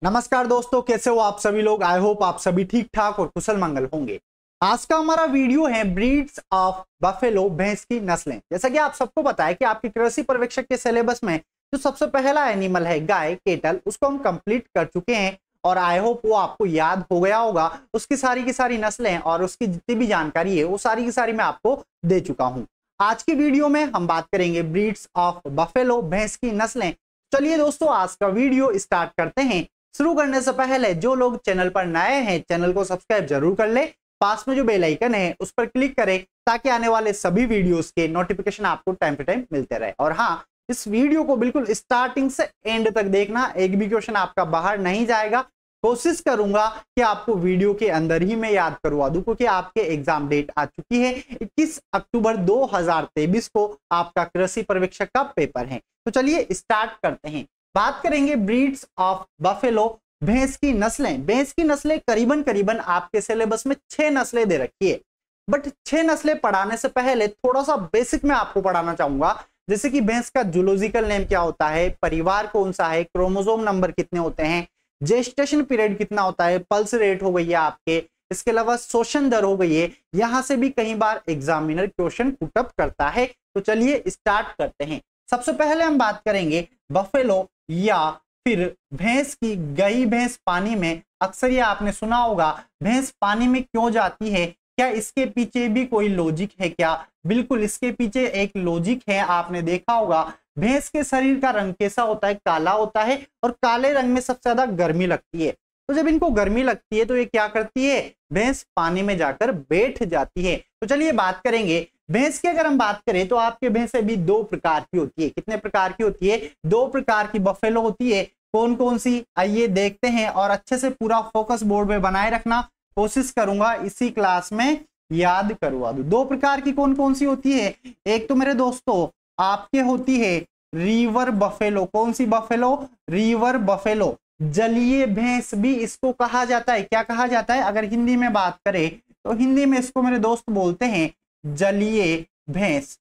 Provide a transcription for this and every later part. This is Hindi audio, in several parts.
नमस्कार दोस्तों, कैसे हो आप सभी लोग। आई होप आप सभी ठीक ठाक और कुशल मंगल होंगे। आज का हमारा वीडियो है ब्रीड्स ऑफ बफेलो, भैंस की नस्लें। जैसा कि आप सबको पता है कि आपके कृषि पर्यवेक्षक के सिलेबस में जो सबसे पहला एनिमल है गाय केटल, उसको हम कंप्लीट कर चुके हैं और आई होप वो आपको याद हो गया होगा। उसकी सारी की सारी नस्लें और उसकी जितनी भी जानकारी है वो सारी की सारी मैं आपको दे चुका हूं। आज की वीडियो में हम बात करेंगे ब्रीड्स ऑफ बफेलो, भैंस की नस्लें। चलिए दोस्तों, आज का वीडियो स्टार्ट करते हैं। शुरू करने से पहले जो लोग चैनल पर नए हैं, चैनल को सब्सक्राइब जरूर कर ले। पास में जो बेल आइकन है उस पर क्लिक करें ताकि आने वाले सभी वीडियोस के नोटिफिकेशन आपको टाइम टू टाइम मिलते रहे। और हाँ, इस वीडियो को बिल्कुल स्टार्टिंग से एंड तक देखना, एक भी क्वेश्चन आपका बाहर नहीं जाएगा। कोशिश करूंगा कि आपको वीडियो के अंदर ही मैं याद करवा दूं, क्योंकि आपके एग्जाम डेट आ चुकी है। 21 अक्टूबर 2023 को आपका कृषि पर्यवेक्षक का पेपर है। तो चलिए स्टार्ट करते हैं। बात करेंगे ब्रीड्स ऑफ बफेलो, भैंस की नस्लें। भैंस की नस्लें करीबन करीबन आपके सिलेबस में 6 नस्लें दे रखी है। बट 6 नस्लें पढ़ाने से पहले थोड़ा सा बेसिक में आपको पढ़ाना चाहूंगा। जैसे कि भैंस का जूलॉजिकल नेम क्या होता है, परिवार कौन सा है, क्रोमोसोम नंबर कितने होते हैं, जेस्टेशन पीरियड कितना होता है, पल्स रेट हो गई है आपके, इसके अलावा शोषण दर हो गई है। यहां से भी कई बार एग्जामिनर क्वेश्चन पुटअप करता है। तो चलिए स्टार्ट करते हैं। सबसे पहले हम बात करेंगे बफेलो या फिर भैंस की। गई भैंस पानी में, अक्सर ये आपने सुना होगा, भैंस पानी में क्यों जाती है, क्या इसके पीछे भी कोई लॉजिक है क्या? बिल्कुल, इसके पीछे एक लॉजिक है। आपने देखा होगा भैंस के शरीर का रंग कैसा होता है, काला होता है और काले रंग में सबसे ज्यादा गर्मी लगती है। तो जब इनको गर्मी लगती है तो ये क्या करती है, भैंस पानी में जाकर बैठ जाती है। तो चलिए बात करेंगे भैंस की। अगर हम बात करें तो आपके भैंसें भी 2 प्रकार की होती है। कितने प्रकार की होती है? 2 प्रकार की बफेलो होती है। कौन कौन सी, आइए देखते हैं। और अच्छे से पूरा फोकस बोर्ड में बनाए रखना, कोशिश करूंगा इसी क्लास में याद करवा दूं। 2 प्रकार की कौन कौन सी होती है? एक तो मेरे दोस्तों आपके होती है रिवर बफेलो। कौन सी बफेलो? River buffalo. जलीय भैंस भी इसको कहा जाता है। क्या कहा जाता है? अगर हिंदी में बात करें तो हिंदी में इसको मेरे दोस्त बोलते हैं जलीय भैंस।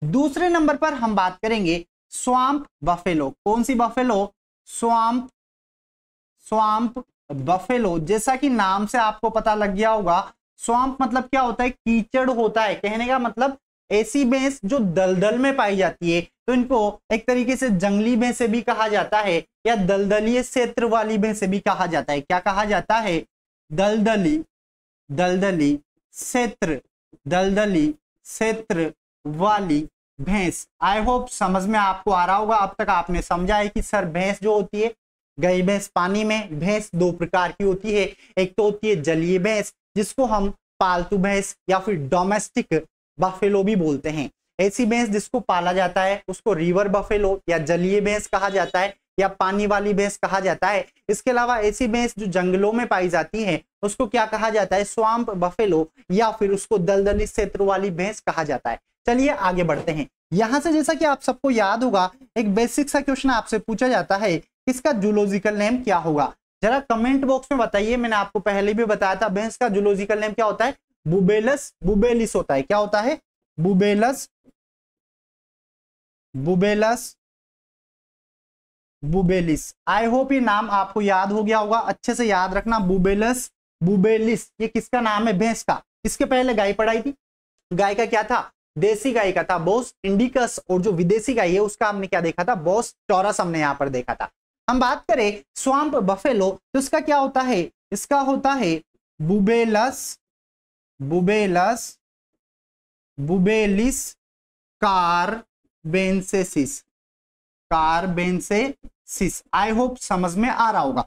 दूसरे नंबर पर हम बात करेंगे स्वाम्प बफेलो। कौन सी बफेलो? Swamp buffalo. जैसा कि नाम से आपको पता लग गया होगा, स्वाम्प मतलब क्या होता है? कीचड़ होता है। कहने का मतलब ऐसी भैंस जो दलदल में पाई जाती है, तो इनको एक तरीके से जंगली भैंसे भी कहा जाता है या दलदलीय क्षेत्र वाली भैंसे भी कहा जाता है। क्या कहा जाता है? दलदली क्षेत्र वाली भैंस। आई होप समझ में आपको आ रहा होगा। अब तक आपने समझा है कि सर भैंस जो होती है, गई भैंस पानी में, भैंस 2 प्रकार की होती है। एक तो होती है जलीय भैंस, जिसको हम पालतू भैंस या फिर डोमेस्टिक बफेलो भी बोलते हैं। ऐसी भैंस जिसको पाला जाता है उसको रिवर बफेलो या जलीय भैंस कहा जाता है या पानी वाली भैंस कहा जाता है। इसके अलावा ऐसी भैंस जो जंगलों में पाई जाती है उसको क्या कहा जाता है? स्वाम्प बफेलो या फिर उसको दलदली क्षेत्र वाली भैंस कहा जाता है। चलिए आगे बढ़ते हैं। यहां से जैसा कि आप सबको याद होगा, एक बेसिक सा क्वेश्चन आपसे पूछा जाता है, इसका जूलॉजिकल नेम क्या होगा? जरा कमेंट बॉक्स में बताइए। मैंने आपको पहले भी बताया था भैंस का जूलॉजिकल नेम क्या होता है? बुबेलस बुबेलिस होता है। क्या होता है? बुबेलस बुबेलिस। आई होप ये नाम आपको याद हो गया होगा। अच्छे से याद रखना, बुबेलस बुबेलिस। ये किसका नाम है? भैंस का। इसके पहले गाय पढ़ाई थी। गाय का क्या था? देसी गाय का था बोस इंडिकस, और जो विदेशी गाय है उसका हमने क्या देखा था? बोस टॉरस हमने यहां पर देखा था। हम बात करें स्वाम्प बफेलो तो इसका क्या होता है? इसका होता है बुबेलिस कार्बेंसेसिस। आई होप समझ में आ रहा होगा।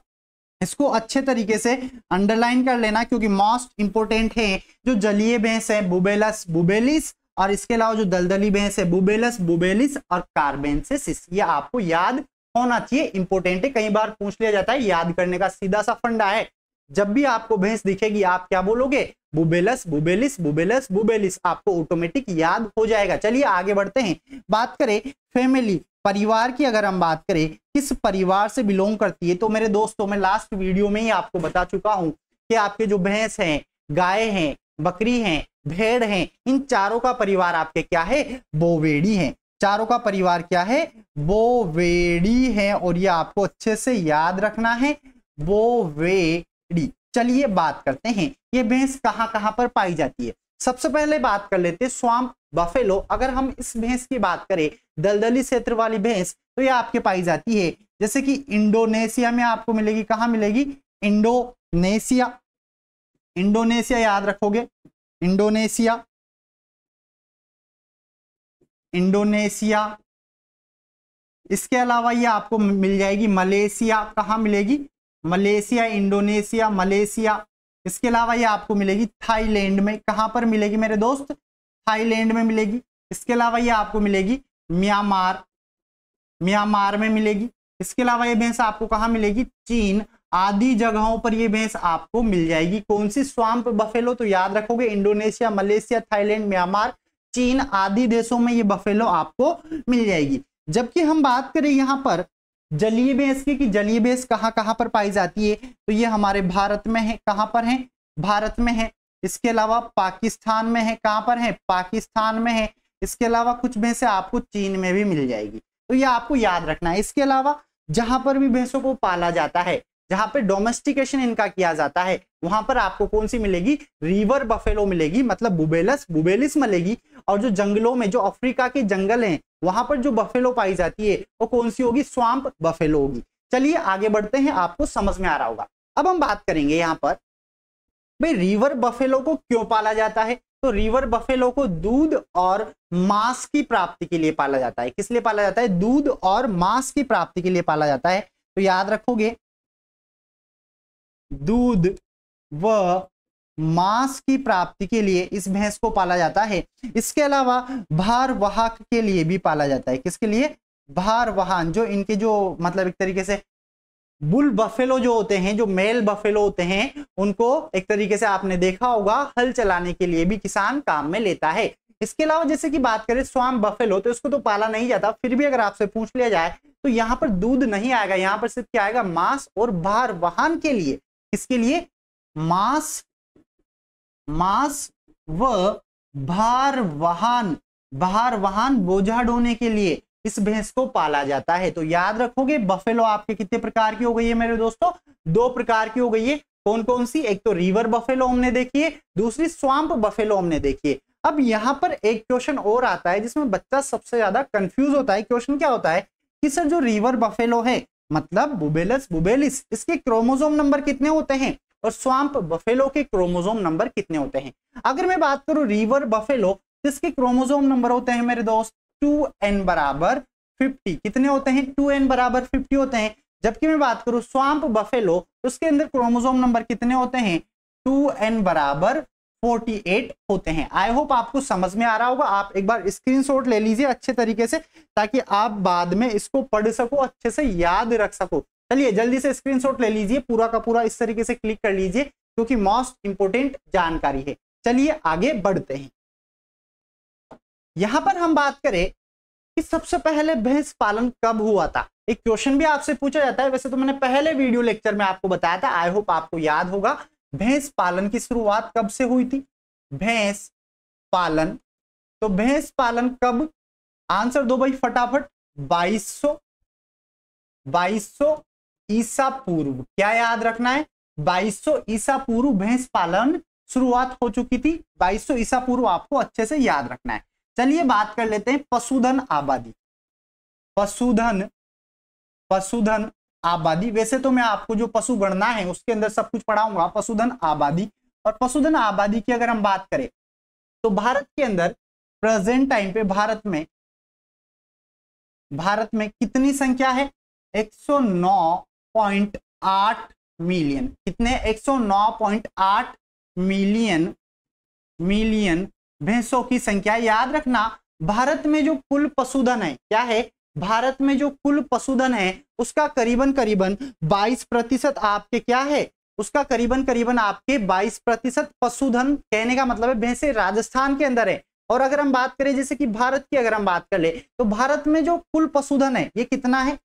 इसको अच्छे तरीके से अंडरलाइन कर लेना, क्योंकि मोस्ट इंपोर्टेंट है जो जलीय भैंस है बुबेलस बुबेलिस, और इसके अलावा जो दलदली भैंस है बुबेलस बुबेलिस और कार्बेंसेसिस। ये आपको याद होना चाहिए, इंपोर्टेंट है। कई बार पूछ लिया जाता है, याद करने का सीधा सा फंडा है। जब भी आपको भैंस दिखेगी आप क्या बोलोगे? बुबेलस बुबेलिस बुबेलस बुबेलिस। आपको ऑटोमेटिक याद हो जाएगा। चलिए आगे बढ़ते हैं। बात करें फैमिली, परिवार की। अगर हम बात करें किस परिवार से बिलोंग करती है, तो मेरे दोस्तों मैं लास्ट वीडियो में ही आपको बता चुका हूं कि आपके जो भैंस हैं, गाय हैं, बकरी हैं, भेड़ हैं, इन चारों का परिवार आपके क्या है? बोवेडी है। चारों का परिवार क्या है, बोवेडी है, और ये आपको अच्छे से याद रखना है, बोवेडी। चलिए बात करते हैं ये भैंस कहां कहां पर पाई जाती है। सबसे पहले बात कर लेते हैं स्वाम्प बफेलो। अगर हम इस भैंस की बात करें, दलदली क्षेत्र वाली भैंस, तो ये आपके पाई जाती है जैसे कि इंडोनेशिया में आपको मिलेगी। कहां मिलेगी, इंडोनेशिया, इंडोनेशिया याद रखोगे, इंडोनेशिया, इंडोनेशिया। इसके अलावा ये आपको मिल जाएगी मलेशिया। कहां मिलेगी, मलेशिया, इंडोनेशिया, मलेशिया। इसके अलावा ये आपको मिलेगी थाईलैंड में। कहां पर मिलेगी मेरे दोस्त, थाईलैंड में मिलेगी। इसके अलावा ये आपको मिलेगी म्यांमार, म्यांमार में मिलेगी। इसके अलावा ये भैंस आपको कहां मिलेगी, चीन आदि जगहों पर ये भैंस आपको मिल जाएगी। कौन सी, स्वाम्प बफेलो। तो याद रखोगे इंडोनेशिया, मलेशिया, थाईलैंड, म्यांमार, चीन आदि देशों में ये बफेलो आपको मिल जाएगी। जबकि हम बात करें यहां पर जलीय भैंस की, कि जलीय भैंस कहां कहां पर पाई जाती है, तो ये हमारे भारत में है। कहां पर है, भारत में है। इसके अलावा पाकिस्तान में है। कहां पर है, पाकिस्तान में है। इसके अलावा कुछ भैंसें आपको चीन में भी मिल जाएगी, तो ये आपको याद रखना है। इसके अलावा जहां पर भी भैंसों को पाला जाता है, जहां पे डोमेस्टिकेशन इनका किया जाता है, वहां पर आपको कौन सी मिलेगी, रिवर बफेलो मिलेगी, मतलब बुबेलस, बुबेलिस मिलेगी। और जो जंगलों में, जो अफ्रीका के जंगल हैं, वहां पर जो बफेलो पाई जाती है वो कौन सी होगी, स्वाम्प बफेलो होगी। चलिए आगे बढ़ते हैं, आपको समझ में आ रहा होगा। अब हम बात करेंगे यहां पर भाई रिवर बफेलो को क्यों पाला जाता है। तो रिवर बफेलो को दूध और मांस की प्राप्ति के लिए पाला जाता है। किस लिए पाला जाता है, दूध और मांस की प्राप्ति के लिए पाला जाता है। तो याद रखोगे दूध व मांस की प्राप्ति के लिए इस भैंस को पाला जाता है। इसके अलावा भार वाहक के लिए भी पाला जाता है। किसके लिए, भार वाहन। जो इनके जो मतलब एक तरीके से बुल बफेलो जो होते हैं, जो मेल बफेलो होते हैं, उनको एक तरीके से आपने देखा होगा हल चलाने के लिए भी किसान काम में लेता है। इसके अलावा जैसे कि बात करें स्वाम्प बफेलो, तो इसको तो पाला नहीं जाता, फिर भी अगर आपसे पूछ लिया जाए तो यहाँ पर दूध नहीं आएगा, यहाँ पर सिर्फ क्या आएगा, मांस और भार वाहन के लिए। इसके लिए मांस, मांस व भार वाहन, भार वाहन बोझा ढोने के लिए इस भैंस को पाला जाता है। तो याद रखोगे बफेलो आपके कितने प्रकार की हो गई है मेरे दोस्तों, दो प्रकार की हो गई है। कौन कौन सी, एक तो रिवर बफेलो हमने देखी है, दूसरी स्वाम्प बफेलो हमने देखी है। अब यहां पर एक क्वेश्चन और आता है जिसमें बच्चा सबसे ज्यादा कंफ्यूज होता है। क्वेश्चन क्या होता है कि सर जो रिवर बफेलो है, मतलब बुबेलस बुबेलिस, इसके क्रोमोसोम नंबर कितने होते हैं और स्वाम्प बफेलो के क्रोमोसोम नंबर कितने होते हैं। अगर मैं बात करूं रिवर बफेलो, इसके क्रोमोसोम नंबर होते हैं मेरे दोस्त 2n बराबर 50। कितने होते हैं, 2n बराबर 50 होते हैं। जबकि मैं बात करूं स्वाम्प बफेलो, तो उसके अंदर क्रोमोसोम नंबर कितने होते हैं, 2n बराबर 48 होते हैं। आई होप आपको समझ में आ रहा होगा। आप एक बार स्क्रीनशॉट ले लीजिए अच्छे तरीके से, ताकि आप बाद में इसको पढ़ सको, अच्छे से याद रख सको। चलिए जल्दी से स्क्रीनशॉट ले लीजिए, पूरा का पूरा इस तरीके से क्लिक कर लीजिए, क्योंकि मोस्ट इंपोर्टेंट जानकारी है। चलिए आगे बढ़ते हैं। यहां पर हम बात करें कि सबसे पहले भैंस पालन कब हुआ था। एक क्वेश्चन भी आपसे पूछा जाता है, वैसे तो मैंने पहले वीडियो लेक्चर में आपको बताया था, आई होप आपको याद होगा। भैंस पालन की शुरुआत कब से हुई थी, भैंस पालन, तो भैंस पालन कब, आंसर दो भाई फटाफट, 2200 ईसा पूर्व। क्या याद रखना है, 2200 ईसा पूर्व भैंस पालन शुरुआत हो चुकी थी। 2200 ईसा पूर्व आपको अच्छे से याद रखना है। चलिए बात कर लेते हैं पशुधन आबादी। पशुधन आबादी, वैसे तो मैं आपको जो पशु गणना है उसके अंदर सब कुछ पढ़ाऊंगा। पशुधन आबादी, और पशुधन आबादी की अगर हम बात करें तो भारत के अंदर प्रेजेंट टाइम पे भारत में कितनी संख्या है, 109.8 मिलियन। कितने, 109.8 मिलियन भैंसों की संख्या। याद रखना भारत में जो कुल पशुधन है, क्या है, भारत में जो कुल पशुधन है उसका करीबन 22% आपके क्या है, उसका करीबन आपके 22% पशुधन, कहने का मतलब है भैंसे राजस्थान के अंदर है। और अगर हम बात करें जैसे कि भारत की अगर हम बात कर ले, तो भारत में जो कुल पशुधन है ये कितना है,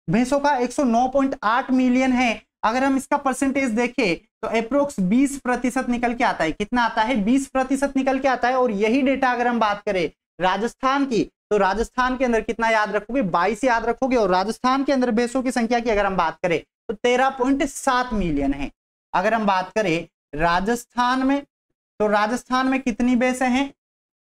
भैंसों का 109.8 मिलियन है। अगर हम इसका परसेंटेज देखें तो अप्रोक्स 20% निकल के आता है। कितना आता है, 20% निकल के आता है। और यही डेटा अगर हम बात करें राजस्थान की, तो राजस्थान के अंदर कितना याद रखोगे, 22 याद रखोगे। और राजस्थान के अंदर भैंसों की संख्या की अगर हम बात करें तो 13.7 मिलियन है। अगर हम बात करें राजस्थान में, तो राजस्थान में कितनी भैंसें हैं,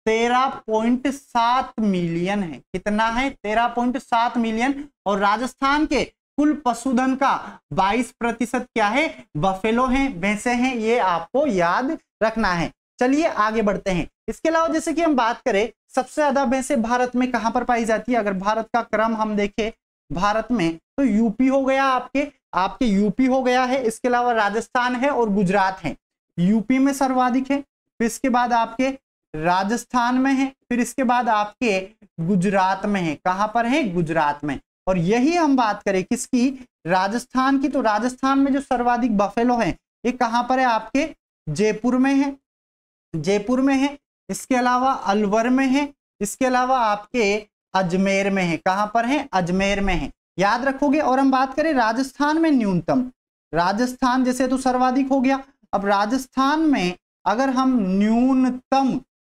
13.7 मिलियन है। कितना है, 13.7 मिलियन। और राजस्थान के कुल पशुधन का 22% क्या है, बफेलो हैं, भैंसे हैं। ये आपको याद रखना है। चलिए आगे बढ़ते हैं। इसके अलावा जैसे कि हम बात करें सबसे ज्यादा भैंसें भारत में कहां पर पाई जाती है, अगर भारत का क्रम हम देखें भारत में तो यूपी हो गया, आपके यूपी हो गया है। इसके अलावा राजस्थान है और गुजरात है। यूपी में सर्वाधिक है, फिर इसके बाद आपके राजस्थान में है, फिर इसके बाद आपके गुजरात में है। कहां पर है, गुजरात में। और यही हम बात करें किसकी, राजस्थान की, तो राजस्थान में जो सर्वाधिक बफेलो है ये कहां पर है, आपके जयपुर में है, जयपुर में है। इसके अलावा अलवर में है, इसके अलावा आपके अजमेर में है। कहां पर है, अजमेर में है, याद रखोगे। और हम बात करें राजस्थान में न्यूनतम, राजस्थान जैसे तो सर्वाधिक हो गया, अब राजस्थान में अगर हम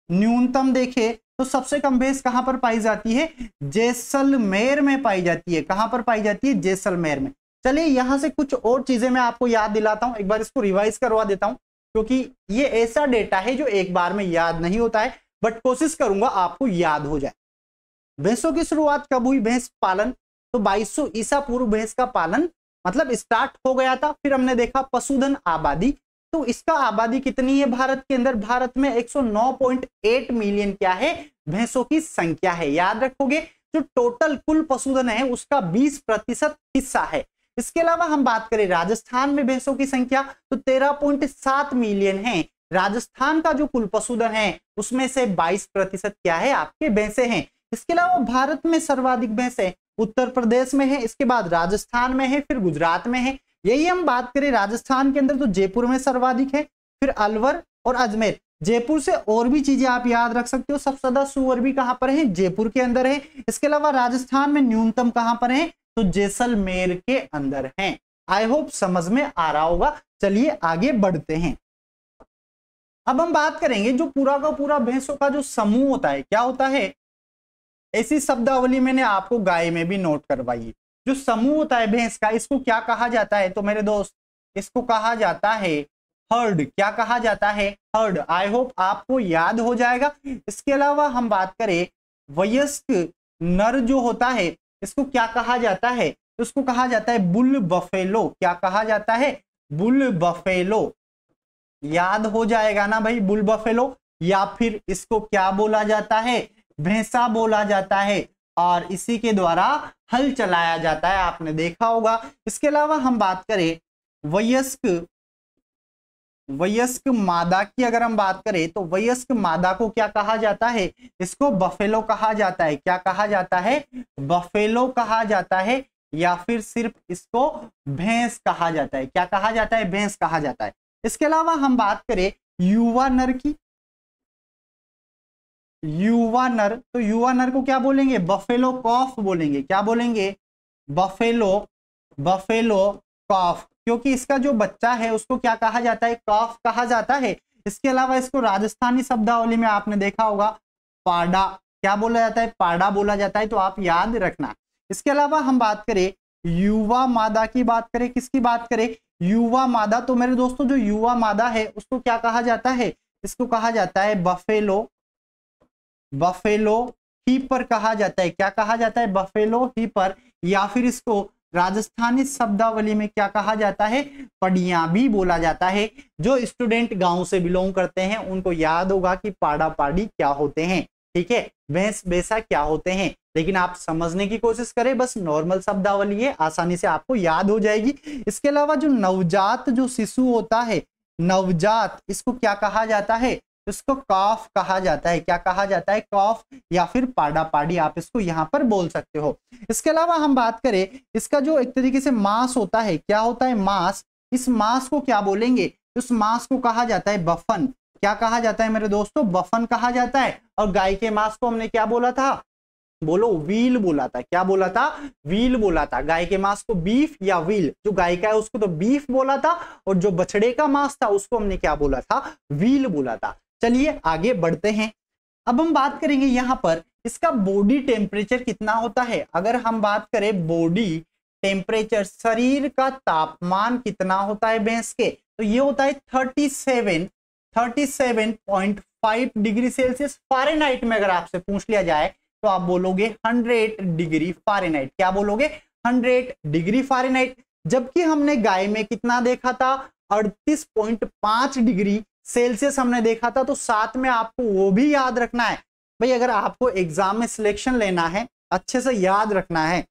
न्यूनतम देखें तो सबसे कम भैंस कहां पर पाई जाती है, जैसलमेर में पाई जाती है। कहां पर पाई जाती है, जैसलमेर में। चलिए यहां से कुछ और चीजें मैं आपको याद दिलाता हूं, एक बार इसको रिवाइज करवा देता हूं, क्योंकि ये ऐसा डेटा है जो एक बार में याद नहीं होता है, बट कोशिश करूंगा आपको याद हो जाए। भैंसों की शुरुआत कब हुई, भैंस पालन, तो 2200 ईसा पूर्व भैंस का पालन मतलब स्टार्ट हो गया था। फिर हमने देखा पशुधन आबादी, तो इसका आबादी कितनी है भारत के अंदर, भारत में 109.8 मिलियन क्या है, भैंसों की संख्या है। याद रखोगे जो टोटल कुल पशुधन है उसका 20% हिस्सा है। इसके अलावा हम बात करें राजस्थान में भैंसों की संख्या तो 13.7 मिलियन है। राजस्थान का जो कुल पशुधन है उसमें से 22% क्या है, आपके भैंसे हैं। इसके अलावा भारत में सर्वाधिक भैंसें उत्तर प्रदेश में है, इसके बाद राजस्थान में है, फिर गुजरात में है। यही हम बात करें राजस्थान के अंदर तो जयपुर में सर्वाधिक है, फिर अलवर और अजमेर। जयपुर से और भी चीजें आप याद रख सकते हो, सबसे ज्यादा सुअर भी कहां पर है, जयपुर के अंदर है। इसके अलावा राजस्थान में न्यूनतम कहां पर है, तो जैसलमेर के अंदर है। आई होप समझ में आ रहा होगा। चलिए आगे बढ़ते हैं। अब हम बात करेंगे जो पूरा का पूरा भैंसों का जो समूह होता है, क्या होता है, ऐसी शब्दावली मैंने आपको गाय में भी नोट करवाई। जो समूह होता है भैंस का, इसको क्या कहा जाता है, तो मेरे दोस्त इसको कहा जाता है हर्ड। क्या कहा जाता है, हर्ड। आई होप आपको याद हो जाएगा। इसके अलावा हम बात करें वयस्क नर जो होता है इसको क्या कहा जाता है, इसको कहा जाता है बुल बफेलो। क्या कहा जाता है, बुल बफेलो। याद हो जाएगा ना भाई, बुल बफेलो। या फिर इसको क्या बोला जाता है, भैंसा बोला जाता है, और इसी के द्वारा हल चलाया जाता है, आपने देखा होगा। इसके अलावा हम बात करें वयस्क मादा की अगर हम बात करें तो वयस्क मादा को क्या कहा जाता है, इसको बफेलो कहा जाता है। क्या कहा जाता है, बफेलो कहा जाता है, या फिर सिर्फ इसको भैंस कहा जाता है। क्या कहा जाता है, भैंस कहा जाता है। इसके अलावा हम बात करें युवा नर की, युवा नर, तो युवा नर को क्या बोलेंगे, बफेलो कॉफ बोलेंगे। क्या बोलेंगे, बफेलो कॉफ, क्योंकि इसका जो बच्चा है उसको क्या कहा जाता है, कॉफ कहा जाता है। इसके अलावा इसको राजस्थानी शब्दावली में आपने देखा होगा पाडा, क्या बोला जाता है, पाडा बोला जाता है, तो आप याद रखना। इसके अलावा हम बात करें युवा मादा की, बात करें किसकी बात करें, युवा मादा, तो मेरे दोस्तों जो युवा मादा है उसको क्या कहा जाता है, इसको कहा जाता है बफेलो हीपर कहा जाता है। क्या कहा जाता है, बफेलो हीपर, या फिर इसको राजस्थानी शब्दावली में क्या कहा जाता है, पड़िया भी बोला जाता है। जो स्टूडेंट गांव से बिलोंग करते हैं उनको याद होगा कि पाड़ा पाड़ी क्या होते हैं, ठीक है, भैंस भैंसा क्या होते हैं। लेकिन आप समझने की कोशिश करें, बस नॉर्मल शब्दावली है, आसानी से आपको याद हो जाएगी। इसके अलावा जो नवजात जो शिशु होता है, नवजात, इसको क्या कहा जाता है, इसको कॉफ कहा जाता है। क्या कहा जाता है, कॉफ, या फिर पाड़ा पाड़ी आप इसको यहाँ पर बोल सकते हो। इसके अलावा हम बात करें इसका जो एक तरीके से मांस होता है, क्या होता है, मांस, इस मांस को क्या बोलेंगे, उस मांस को कहा जाता है बफन। क्या कहा जाता है मेरे दोस्तों, बफन कहा जाता है। और गाय के मांस को हमने क्या बोला था, बोलो, व्हील बोला था। क्या बोला था, व्हील बोला था। गाय के मांस को बीफ या व्हील, जो गाय का है उसको तो बीफ बोला था, और जो बछड़े का मांस था उसको हमने क्या बोला था, व्हील बोला था। चलिए आगे बढ़ते हैं। अब हम बात करेंगे यहाँ पर इसका बॉडी टेम्परेचर कितना होता है? अगर हम बात करें बॉडी टेम्परेचर, शरीर का तापमान कितना होता है भैंस के, तो ये होता है 37.5 डिग्री सेल्सियस फ़ारेनहाइट में। अगर आपसे पूछ लिया जाए तो आप बोलोगे 100 डिग्री फ़ारेनहाइट। क्या बोलोगे? 100 डिग्री फ़ारेनहाइट। जबकि हमने गाय में कितना देखा था? 38.5 डिग्री सेल्सियस हमने देखा था। तो साथ में आपको वो भी याद रखना है भाई। अगर आपको एग्जाम में सिलेक्शन लेना है, अच्छे से याद रखना है,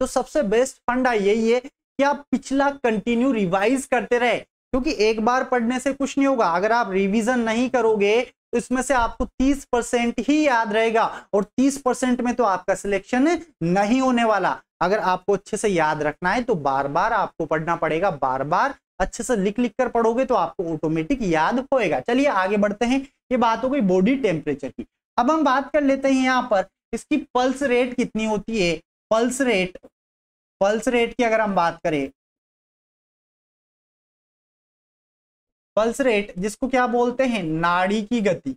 तो सबसे बेस्ट फंडा यही है कि आप पिछला कंटिन्यू रिवाइज करते रहे, क्योंकि एक बार पढ़ने से कुछ नहीं होगा। अगर आप रिवीजन नहीं करोगे तो इसमें से आपको 30% ही याद रहेगा, और 30% में तो आपका सिलेक्शन नहीं होने वाला। अगर आपको अच्छे से याद रखना है तो बार बार आपको पढ़ना पड़ेगा, बार बार अच्छे से लिख लिख कर पढ़ोगे तो आपको ऑटोमेटिक याद होएगा। चलिए आगे बढ़ते हैं। ये बात हो गई बॉडी टेम्परेचर की। अब हम बात कर लेते हैं यहां पर इसकी पल्स रेट कितनी होती है। पल्स रेट की अगर हम बात करें, पल्स रेट जिसको क्या बोलते हैं? नाड़ी की गति।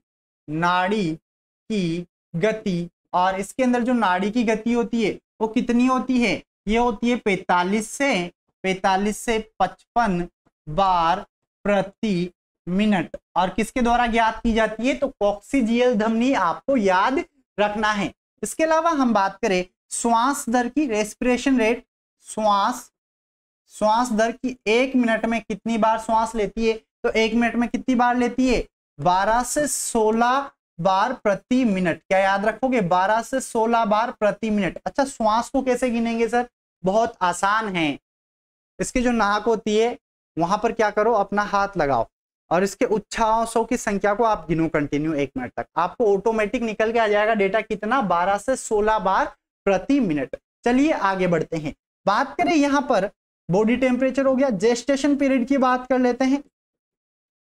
नाड़ी की गति, और इसके अंदर जो नाड़ी की गति होती है वो कितनी होती है? ये होती है 45 से 55 बार प्रति मिनट। और किसके द्वारा ज्ञात की जाती है? तो कॉक्सिजियल धमनी आपको याद रखना है। इसके अलावा हम बात करें श्वास दर की, रेस्पिरेशन रेट, श्वास दर की 1 मिनट में कितनी बार श्वास लेती है? तो 1 मिनट में कितनी बार लेती है? 12 से 16 बार प्रति मिनट। क्या याद रखोगे? 12 से 16 बार प्रति मिनट। अच्छा, श्वास को कैसे गिनेंगे सर? बहुत आसान है। इसकी जो नाक होती है वहां पर क्या करो, अपना हाथ लगाओ और इसके उच्छ्वासों की संख्या को आप गिनो कंटिन्यू 1 मिनट तक। आपको ऑटोमेटिक निकल के आ जाएगा डेटा कितना? 12 से 16 बार प्रति मिनट। चलिए आगे बढ़ते हैं। बात करें यहां पर बॉडी टेम्परेचर हो गया। जेस्टेशन पीरियड की बात कर लेते हैं।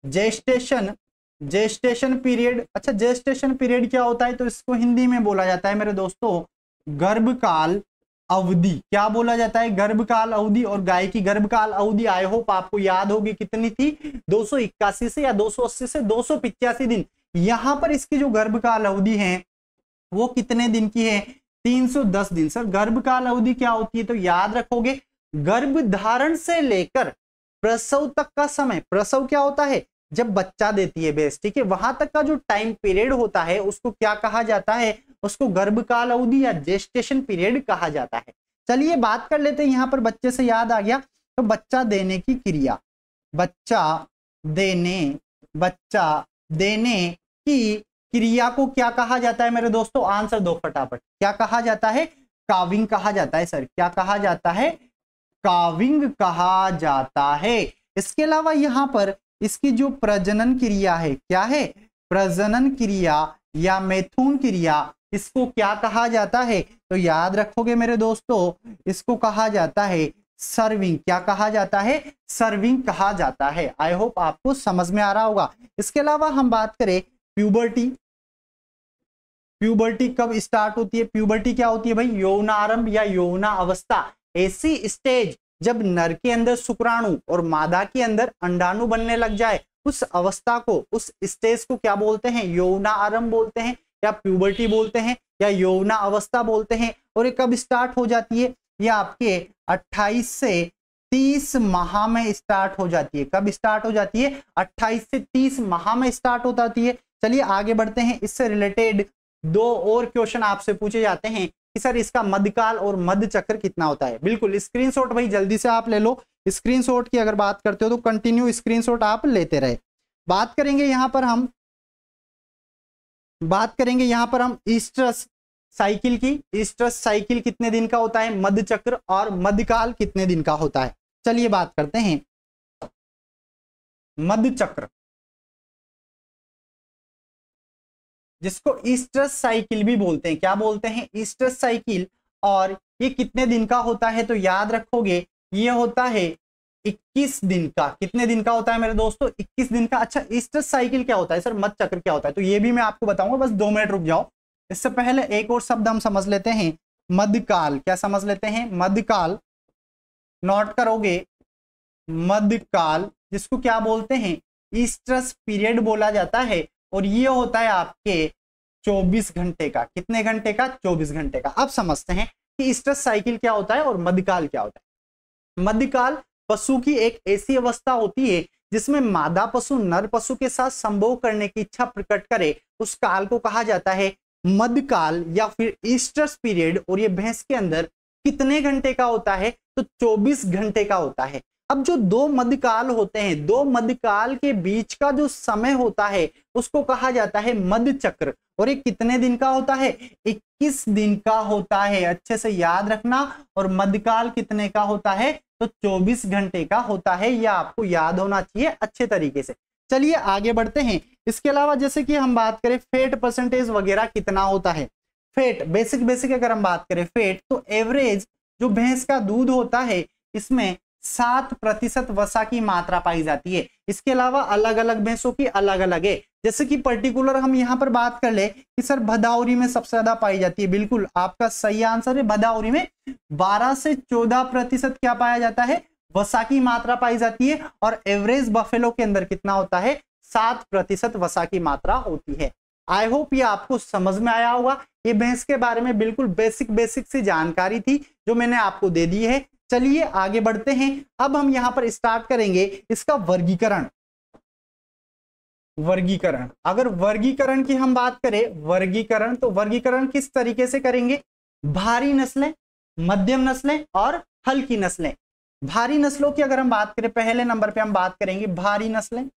Gestation period. अच्छा, जेस्टेशन पीरियड क्या होता है? तो इसको हिंदी में बोला जाता है मेरे दोस्तों गर्भकाल अवधि। क्या बोला जाता है? गर्भकाल अवधि। और गाय की गर्भकाल अवधि आई होप आपको याद होगी कितनी थी? 281 से या 280 से 285 दिन। यहां पर इसकी जो गर्भकाल अवधि है वो कितने दिन की है? 310 दिन। सर गर्भकाल अवधि क्या होती है? तो याद रखोगे गर्भ धारण से लेकर प्रसव तक का समय। प्रसव क्या होता है? जब बच्चा देती है भैंस, ठीक है, वहां तक का जो टाइम पीरियड होता है उसको क्या कहा जाता है? उसको गर्भकाल अवधि या जेस्टेशन पीरियड कहा जाता है। चलिए बात कर लेते हैं। यहां पर बच्चे से याद आ गया तो बच्चा देने की क्रिया। बच्चा देने की क्रिया को क्या कहा जाता है मेरे दोस्तों? आंसर दो फटाफट। क्या कहा जाता है? काविंग कहा जाता है। सर क्या कहा जाता है? काविंग कहा जाता है। इसके अलावा यहां पर इसकी जो प्रजनन क्रिया है, क्या है? प्रजनन क्रिया या मैथुन क्रिया, इसको क्या कहा जाता है? तो याद रखोगे मेरे दोस्तों, इसको कहा जाता है सर्विंग। क्या कहा जाता है? सर्विंग कहा जाता है। आई होप आपको समझ में आ रहा होगा। इसके अलावा हम बात करें प्यूबर्टी। प्यूबर्टी कब स्टार्ट होती है? प्यूबर्टी क्या होती है भाई? यौनारंभ या यौना अवस्था। ऐसी स्टेज जब नर के अंदर शुक्राणु और मादा के अंदर अंडाणु बनने लग जाए, उस अवस्था को, उस स्टेज को क्या बोलते हैं? यौना आरंभ बोलते हैं, या प्यूबर्टी बोलते हैं, या यौना अवस्था बोलते हैं। और ये कब स्टार्ट हो जाती है? ये आपके 28 से 30 माह में स्टार्ट हो जाती है। कब स्टार्ट हो जाती है? 28 से 30 माह में स्टार्ट हो जाती है। चलिए आगे बढ़ते हैं। इससे रिलेटेड 2 और क्वेश्चन आपसे पूछे जाते हैं कि सर इसका मध्यकाल और मध्य चक्र कितना होता है। बिल्कुल स्क्रीनशॉट भाई जल्दी से आप ले लो। स्क्रीनशॉट की अगर बात करते हो तो कंटिन्यू स्क्रीनशॉट आप लेते रहे। बात करेंगे यहां पर हम ईस्ट्रस साइकिल की। ईस्ट्रस साइकिल कितने दिन का होता है? मध्य चक्र। और मध्यकाल कितने दिन का होता है? चलिए बात करते हैं मध्य चक्र, जिसको ईस्ट्रस साइकिल भी बोलते हैं। क्या बोलते हैं? Oestrus cycle. और ये कितने दिन का होता है? तो याद रखोगे ये होता है 21 दिन का। कितने दिन का होता है मेरे दोस्तों? 21 दिन का। अच्छा, ईस्ट्रस साइकिल क्या होता है? सर मध्य चक्र क्या होता है? तो ये भी मैं आपको बताऊंगा, बस 2 मिनट रुक जाओ। इससे पहले एक और शब्द हम समझ लेते हैं, मध्यकाल। क्या समझ लेते हैं? मध्यकाल। नोट करोगे, मध्यकाल जिसको क्या बोलते हैं? ईस्ट्रस पीरियड बोला जाता है। और ये होता है आपके 24 घंटे का। कितने घंटे का? 24 घंटे का। अब समझते हैं कि स्ट्रेस साइकिल क्या होता है और मध्यकाल क्या होता है। मध्यकाल पशु की एक ऐसी अवस्था होती है जिसमें मादा पशु नर पशु के साथ संभोग करने की इच्छा प्रकट करे, उस काल को कहा जाता है मध्यकाल या फिर स्ट्रेस पीरियड। और ये भैंस के अंदर कितने घंटे का होता है? तो 24 घंटे का होता है। अब जो दो मध्यकाल होते हैं, दो मध्यकाल के बीच का जो समय होता है उसको कहा जाता है मध्य चक्र। और ये कितने दिन का होता है? 21 दिन का होता है। अच्छे से याद रखना। और मध्यकाल कितने का होता है? तो 24 घंटे का होता है। यह आपको याद होना चाहिए अच्छे तरीके से। चलिए आगे बढ़ते हैं। इसके अलावा जैसे कि हम बात करें फैट परसेंटेज वगैरह कितना होता है। फैट बेसिक अगर हम बात करें फैट, तो एवरेज जो भैंस का दूध होता है इसमें 7% वसा की मात्रा पाई जाती है। इसके अलावा अलग अलग भैंसों की अलग अलग है। जैसे कि पर्टिकुलर हम यहां पर बात कर ले कि सर भदावरी में सबसे ज्यादा पाई जाती है। बिल्कुल आपका सही आंसर है, भदावरी में 12 से 14% क्या पाया जाता है? वसा की मात्रा पाई जाती है। और एवरेज बफेलो के अंदर कितना होता है? 7% वसा की मात्रा होती है। आई होप ये आपको समझ में आया होगा। ये भैंस के बारे में बिल्कुल बेसिक सी जानकारी थी जो मैंने आपको दे दी है। चलिए आगे बढ़ते हैं। अब हम यहां पर स्टार्ट करेंगे इसका वर्गीकरण। अगर वर्गीकरण की हम बात करें, वर्गीकरण, तो वर्गीकरण किस तरीके से करेंगे? भारी नस्लें, मध्यम नस्लें और हल्की नस्लें। भारी नस्लों की अगर हम बात करें, पहले नंबर पे हम बात करेंगे भारी नस्लें।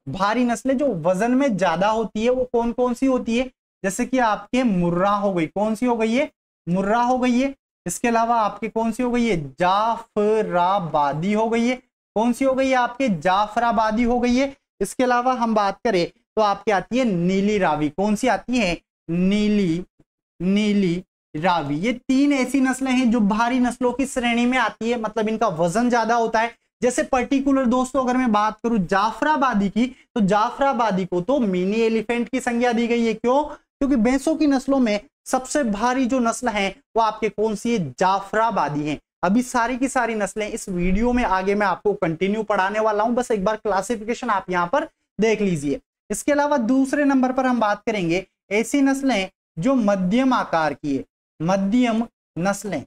भारी नस्लें जो वजन में ज्यादा होती है वो कौन कौन सी होती है? जैसे कि आपके मुर्रा हो गई। कौन सी हो गई है? मुर्रा हो गई है। इसके अलावा आपके कौन सी हो गई है? जाफराबादी हो गई है। कौन सी हो गई है? आपके जाफराबादी हो गई है। इसके अलावा हम बात करें तो आपकी आती है नीली रावी। कौन सी आती है? नीली रावी। ये तीन ऐसी नस्लें हैं जो भारी नस्लों की श्रेणी में आती है, मतलब इनका वजन ज्यादा होता है। जैसे पर्टिकुलर दोस्तों अगर मैं बात करूं जाफराबादी की, तो जाफराबादी को तो मिनी एलिफेंट की संज्ञा दी गई है। क्यों? क्योंकि भैंसों की नस्लों में सबसे भारी जो नस्ल है वो आपके कौन सी है? जाफराबादी है। अभी सारी की सारी नस्लें इस वीडियो में आगे मैं आपको कंटिन्यू पढ़ाने वाला हूं, बस एक बार क्लासिफिकेशन आप यहां पर देख लीजिए। इसके अलावा दूसरे नंबर पर हम बात करेंगे ऐसी नस्लें जो मध्यम आकार की है। मध्यम नस्लें,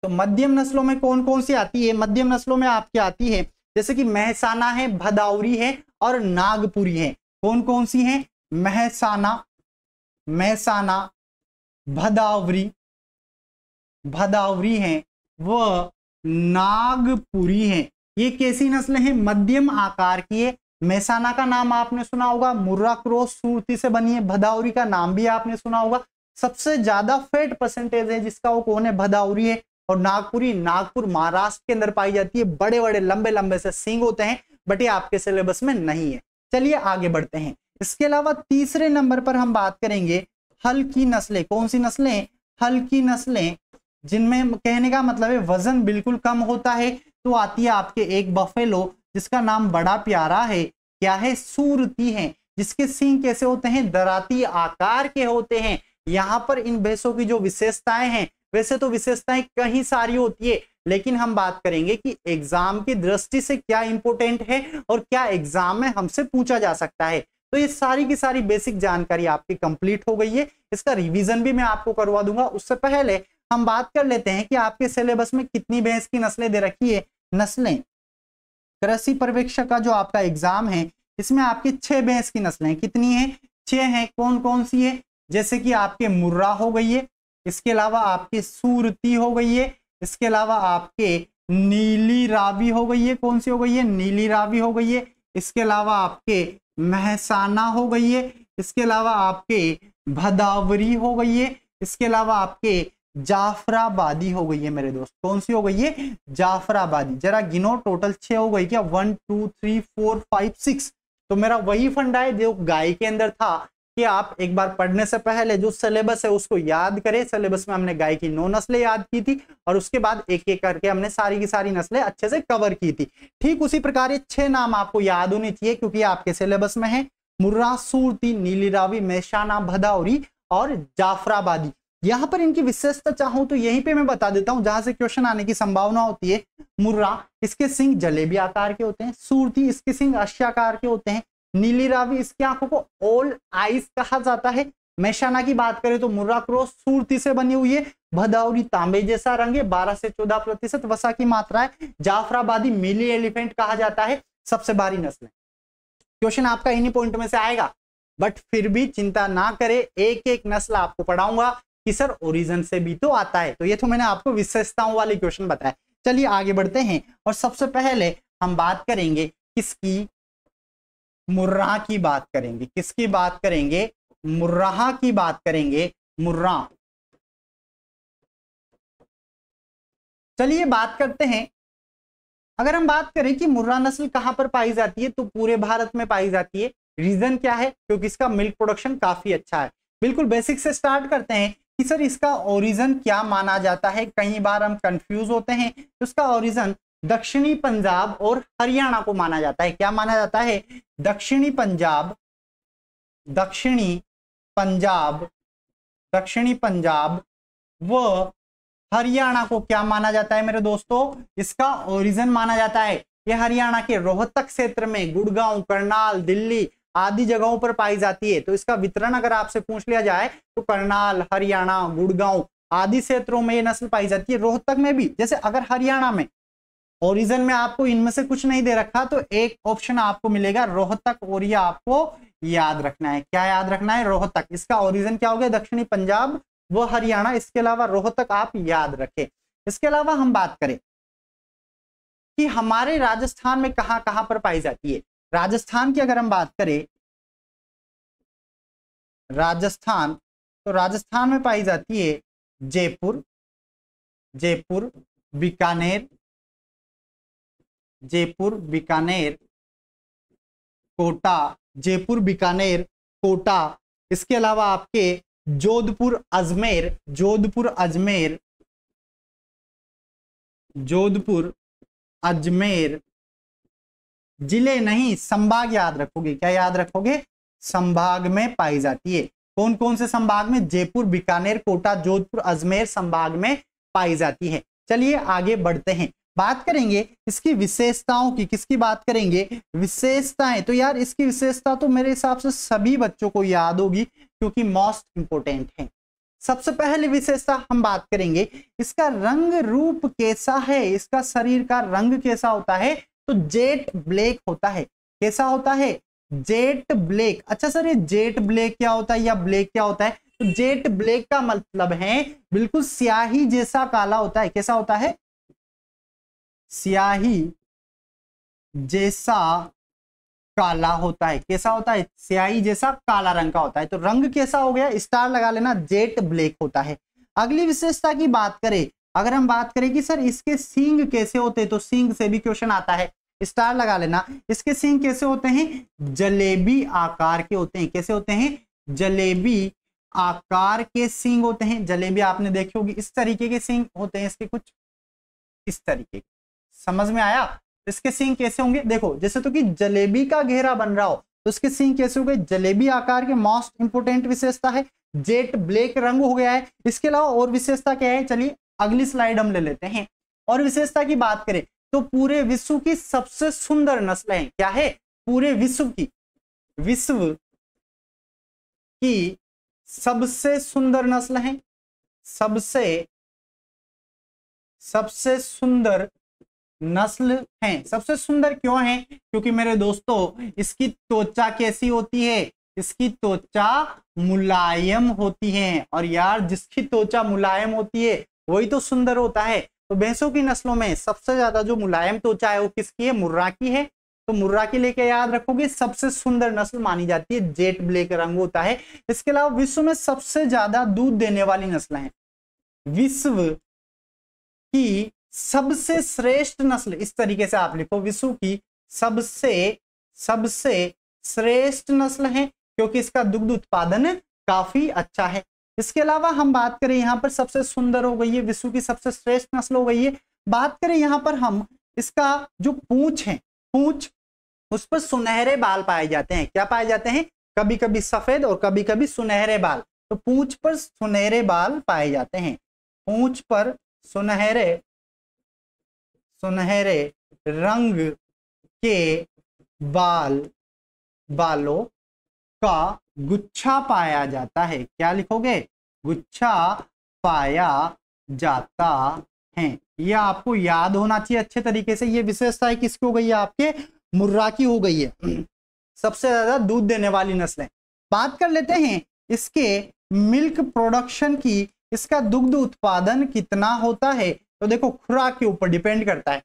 तो मध्यम नस्लों में कौन कौन सी आती है? मध्यम नस्लों में आपकी आती है जैसे कि महसाना है, भदावरी है और नागपुरी है। कौन कौन सी हैं? महसाना, भदावरी हैं, वह नागपुरी हैं। ये कैसी नस्लें हैं? मध्यम आकार की है। महसाना का नाम आपने सुना होगा, मुर्रा क्रॉस सूरती से बनी है। भदावरी का नाम भी आपने सुना होगा। सबसे ज्यादा फैट परसेंटेज है जिसका वो कौन है? भदावरी है। और नागपुर महाराष्ट्र के अंदर पाई जाती है। बड़े बड़े लंबे लंबे से सींग होते हैं, बट ये आपके सिलेबस में नहीं है। चलिए आगे बढ़ते हैं। इसके अलावा तीसरे नंबर पर हम बात करेंगे हल्की नस्लें। कौन सी नस्लें? हल्की नस्लें, जिनमें कहने का मतलब है वजन बिल्कुल कम होता है। तो आती है आपके एक बफेलो जिसका नाम बड़ा प्यारा है। क्या है? सूरती है। जिसके सींग कैसे होते हैं? दराती आकार के होते हैं। यहां पर इन भैंसों की जो विशेषताएं हैं, वैसे तो विशेषताएं कहीं सारी होती है, लेकिन हम बात करेंगे कि एग्जाम की दृष्टि से क्या इंपॉर्टेंट है और क्या एग्जाम में हमसे पूछा जा सकता है। तो ये सारी की सारी बेसिक जानकारी आपकी कंप्लीट हो गई है। इसका रिवीजन भी मैं आपको करवा दूंगा। उससे पहले हम बात कर लेते हैं कि आपके सिलेबस में कितनी भैंस की नस्लें दे रखी है। नस्लें, कृषि पर्यवेक्षक का जो आपका एग्जाम है इसमें आपकी 6 भैंस की नस्लें कितनी है? 6 हैं। कौन कौन सी है? जैसे कि आपके मुर्रा हो गई है, इसके अलावा आपके सूरती हो गई है, इसके अलावा आपके नीली रावी हो गई है। कौन सी हो गई है? नीली रावी हो गई है। इसके अलावा आपके महसाना हो गई है। इसके अलावा आपके भदावरी हो गई है। इसके अलावा आपके जाफराबादी हो गई है मेरे दोस्त। कौन सी हो गई है? जाफराबादी। जरा गिनो, टोटल 6 हो गई क्या? 1 2 3 4 5 6। तो मेरा वही फंडा है जो गाय के अंदर था कि आप एक बार पढ़ने से पहले जो सिलेबस है उसको याद करें। सिलेबस में हमने गाय की 9 नस्लें याद की थी और उसके बाद एक एक करके हमने सारी की सारी नस्लें अच्छे से कवर की थी। ठीक उसी प्रकार ये 6 नाम आपको याद होने चाहिए क्योंकि आपके सिलेबस में है। मुर्रा, सूरती, नीली रावी, महसाना, भदावरी और जाफराबादी। यहां पर इनकी विशेषता चाहूं तो यहीं पे मैं बता देता हूं जहां से क्वेश्चन आने की संभावना होती है। मुर्रा, इसके सिंग जलेबी आकार के होते हैं। सूरती, इसके सिंग अश्याकार के होते हैं। नीली रावी, इसकी आंखों को ओल्ड आइज कहा जाता है। मेहसाना की बात करें तो मुर्रा क्रॉस सूरती से बनी हुई है। भदौरी तांबे जैसा रंग है, 12 से 14% वसा की मात्रा है। जाफराबादी मिली एलिफेंट कहा जाता है। सबसे भारी नस्ल है। क्वेश्चन आपका इन्हीं पॉइंट में से आएगा, बट फिर भी चिंता ना करें, एक एक नस्ल आपको पढ़ाऊंगा कि सर ओरिजिन से भी तो आता है। तो ये तो मैंने आपको विशेषताओं वाले क्वेश्चन बताया। चलिए आगे बढ़ते हैं और सबसे पहले हम बात करेंगे किसकी, मुर्राह की बात करेंगे। किसकी बात करेंगे? मुर्राह की बात करेंगे। मुर्राह। चलिए बात करते हैं। अगर हम बात करें कि मुर्राह नस्ल कहां पर पाई जाती है, तो पूरे भारत में पाई जाती है। रीजन क्या है? क्योंकि इसका मिल्क प्रोडक्शन काफी अच्छा है। बिल्कुल बेसिक से स्टार्ट करते हैं कि सर इसका ओरिजिन क्या माना जाता है। कई बार हम कंफ्यूज होते हैं। तो इसका ओरिजिन दक्षिणी पंजाब और हरियाणा को माना जाता है। क्या माना जाता है? दक्षिणी पंजाब, दक्षिणी पंजाब, दक्षिणी पंजाब व हरियाणा को क्या माना जाता है मेरे दोस्तों? इसका ओरिजिन माना जाता है। यह हरियाणा के रोहतक क्षेत्र में गुड़गांव, करनाल, दिल्ली आदि जगहों पर पाई जाती है। तो इसका वितरण अगर आपसे पूछ लिया जाए तो करनाल, हरियाणा, गुड़गांव आदि क्षेत्रों में यह नस्ल पाई जाती है। रोहतक में भी, जैसे अगर हरियाणा में ओरिजिन में आपको इनमें से कुछ नहीं दे रखा तो एक ऑप्शन आपको मिलेगा रोहतक, और ये आपको याद रखना है। क्या याद रखना है? रोहतक। इसका ओरिजिन क्या हो गया? दक्षिणी पंजाब वो हरियाणा। इसके अलावा रोहतक आप याद रखें। इसके अलावा हम बात करें कि हमारे राजस्थान में कहां कहां पर पाई जाती है। राजस्थान की अगर हम बात करें, राजस्थान, तो राजस्थान में पाई जाती है जयपुर, जयपुर, बीकानेर, जयपुर, बीकानेर, कोटा, जयपुर, बीकानेर, कोटा। इसके अलावा आपके जोधपुर, अजमेर, जोधपुर, अजमेर, जोधपुर, अजमेर जिले नहीं संभाग याद रखोगे। क्या याद रखोगे? संभाग में पाई जाती है। कौन कौन से संभाग में? जयपुर, बीकानेर, कोटा, जोधपुर, अजमेर संभाग में पाई जाती है। चलिए आगे बढ़ते हैं, बात करेंगे इसकी विशेषताओं की। किसकी बात करेंगे? विशेषताएं। तो यार इसकी विशेषता तो मेरे हिसाब से सभी बच्चों को याद होगी क्योंकि मोस्ट इंपोर्टेंट है। सबसे पहले विशेषता हम बात करेंगे, इसका रंग रूप कैसा है। इसका शरीर का रंग कैसा होता है? तो जेट ब्लैक होता है। कैसा होता है? Jet black. अच्छा सर ये जेट ब्लैक क्या होता है या ब्लैक क्या होता है? तो जेट ब्लैक का मतलब है बिल्कुल स्याही जैसा काला होता है। कैसा होता है? स्याही जैसा काला होता है। कैसा होता है? स्याही जैसा काला रंग का होता है। तो रंग कैसा हो गया? स्टार लगा लेना, जेट ब्लैक होता है। अगली विशेषता की बात करें, अगर हम बात करें कि सर इसके सींग कैसे होते हैं, तो सींग से भी क्वेश्चन आता है, स्टार लगा लेना। इसके सींग कैसे होते हैं? जलेबी आकार के होते हैं। कैसे होते हैं? जलेबी आकार के सींग होते हैं। जलेबी आपने देखी होगी, इस तरीके के सींग होते हैं इसके, कुछ इस तरीके के। समझ में आया? इसके सींग कैसे होंगे? देखो जैसे तो कि जलेबी का घेरा बन रहा हो तो इसके सींग कैसे हो गए? जलेबी आकार के। मोस्ट इंपोर्टेंट विशेषता है। जेट ब्लैक रंग हो गया है। इसके अलावा और विशेषता क्या है? चलिए अगली स्लाइड हम ले लेते हैं। और विशेषता की बात करें तो पूरे विश्व की सबसे सुंदर नस्ल है। क्या है? पूरे विश्व की, विश्व की सबसे सुंदर नस्ल है। सबसे सुंदर नस्ल है। सबसे सुंदर क्यों है? क्योंकि मेरे दोस्तों इसकी त्वचा कैसी होती है? इसकी त्वचा मुलायम होती है। और यार जिसकी त्वचा मुलायम होती है वही तो सुंदर होता है। तो भैंसों की नस्लों में सबसे ज्यादा जो मुलायम त्वचा है वो किसकी है? मुर्रा की है। तो मुर्रा की लेके याद रखोगे, सबसे सुंदर नस्ल मानी जाती है। जेट ब्लैक रंग होता है। इसके अलावा विश्व में सबसे ज्यादा दूध देने वाली नस्ल है। विश्व की सबसे श्रेष्ठ नस्ल, इस तरीके से आप लिखो, विश्व की सबसे श्रेष्ठ नस्ल है क्योंकि इसका दुग्ध उत्पादन काफी अच्छा है। इसके अलावा हम बात करें यहां पर सबसे सुंदर हो गई है, विश्व की सबसे श्रेष्ठ नस्ल हो गई है। बात करें यहां पर हम इसका जो पूंछ है, पूंछ, उस पर सुनहरे बाल पाए जाते हैं। क्या पाए जाते हैं? कभी कभी सफेद और कभी कभी सुनहरे बाल। तो पूंछ पर सुनहरे बाल पाए जाते हैं। पूंछ पर सुनहरे रंग के बाल बालों का गुच्छा पाया जाता है। क्या लिखोगे? गुच्छा पाया जाता है। यह आपको याद होना चाहिए अच्छे तरीके से। ये विशेषताएं किसकी हो गई है? आपके मुर्रा की हो गई है। सबसे ज्यादा दूध देने वाली नस्लें। बात कर लेते हैं इसके मिल्क प्रोडक्शन की। इसका दुग्ध उत्पादन कितना होता है? तो देखो खुराक के ऊपर डिपेंड करता है,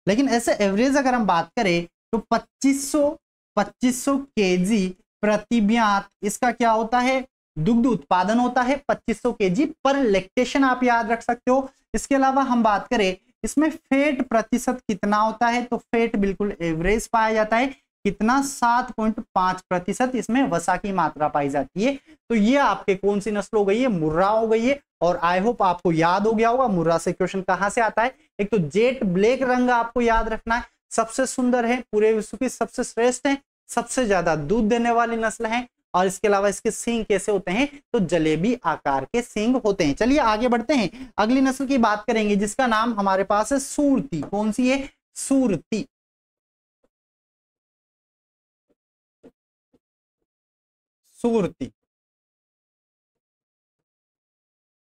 लेकिन ऐसे एवरेज अगर हम बात करें तो 2500 केजी प्रति ब्यात इसका क्या होता है? दुग्ध उत्पादन होता है 2500 केजी पर लैक्टेशन, आप याद रख सकते हो। इसके अलावा हम बात करें इसमें फेट प्रतिशत कितना होता है? तो फेट बिल्कुल एवरेज पाया जाता है। कितना? 7.5% इसमें वसा की मात्रा पाई जाती है। तो ये आपके कौन सी नस्ल हो गई है? मुर्रा हो गई है। और आई होप आपको याद हो गया होगा मुर्रा से क्वेश्चन कहां से आता है। एक तो जेट ब्लैक रंग आपको याद रखना है, सबसे सुंदर है, पूरे विश्व की सबसे श्रेष्ठ है, सबसे ज्यादा दूध देने वाली नस्ल है। और इसके अलावा इसके सींग कैसे होते हैं? तो जलेबी आकार के सींग होते हैं। चलिए आगे बढ़ते हैं, अगली नस्ल की बात करेंगे जिसका नाम हमारे पास है सूरती। कौन सी है? सूरती। सूरती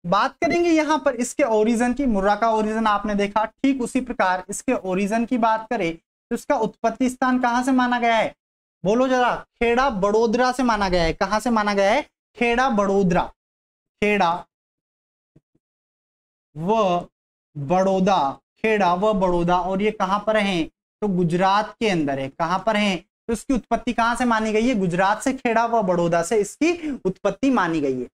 बात करेंगे यहां पर इसके ओरिजिन की। मुर्रा का ओरिजिन आपने देखा, ठीक उसी प्रकार इसके ओरिजिन की बात करें तो इसका उत्पत्ति स्थान कहां से माना गया है? बोलो जरा। खेड़ा बड़ोदरा से माना गया है। कहां से माना गया है? खेड़ा बड़ोदरा। खेड़ा व बड़ौदा, खेड़ा व बड़ौदा। और ये कहां पर है? तो गुजरात के अंदर है। कहां पर है? तो इसकी उत्पत्ति कहां से मानी गई है? गुजरात से खेड़ा व बड़ौदा से इसकी उत्पत्ति मानी गई है।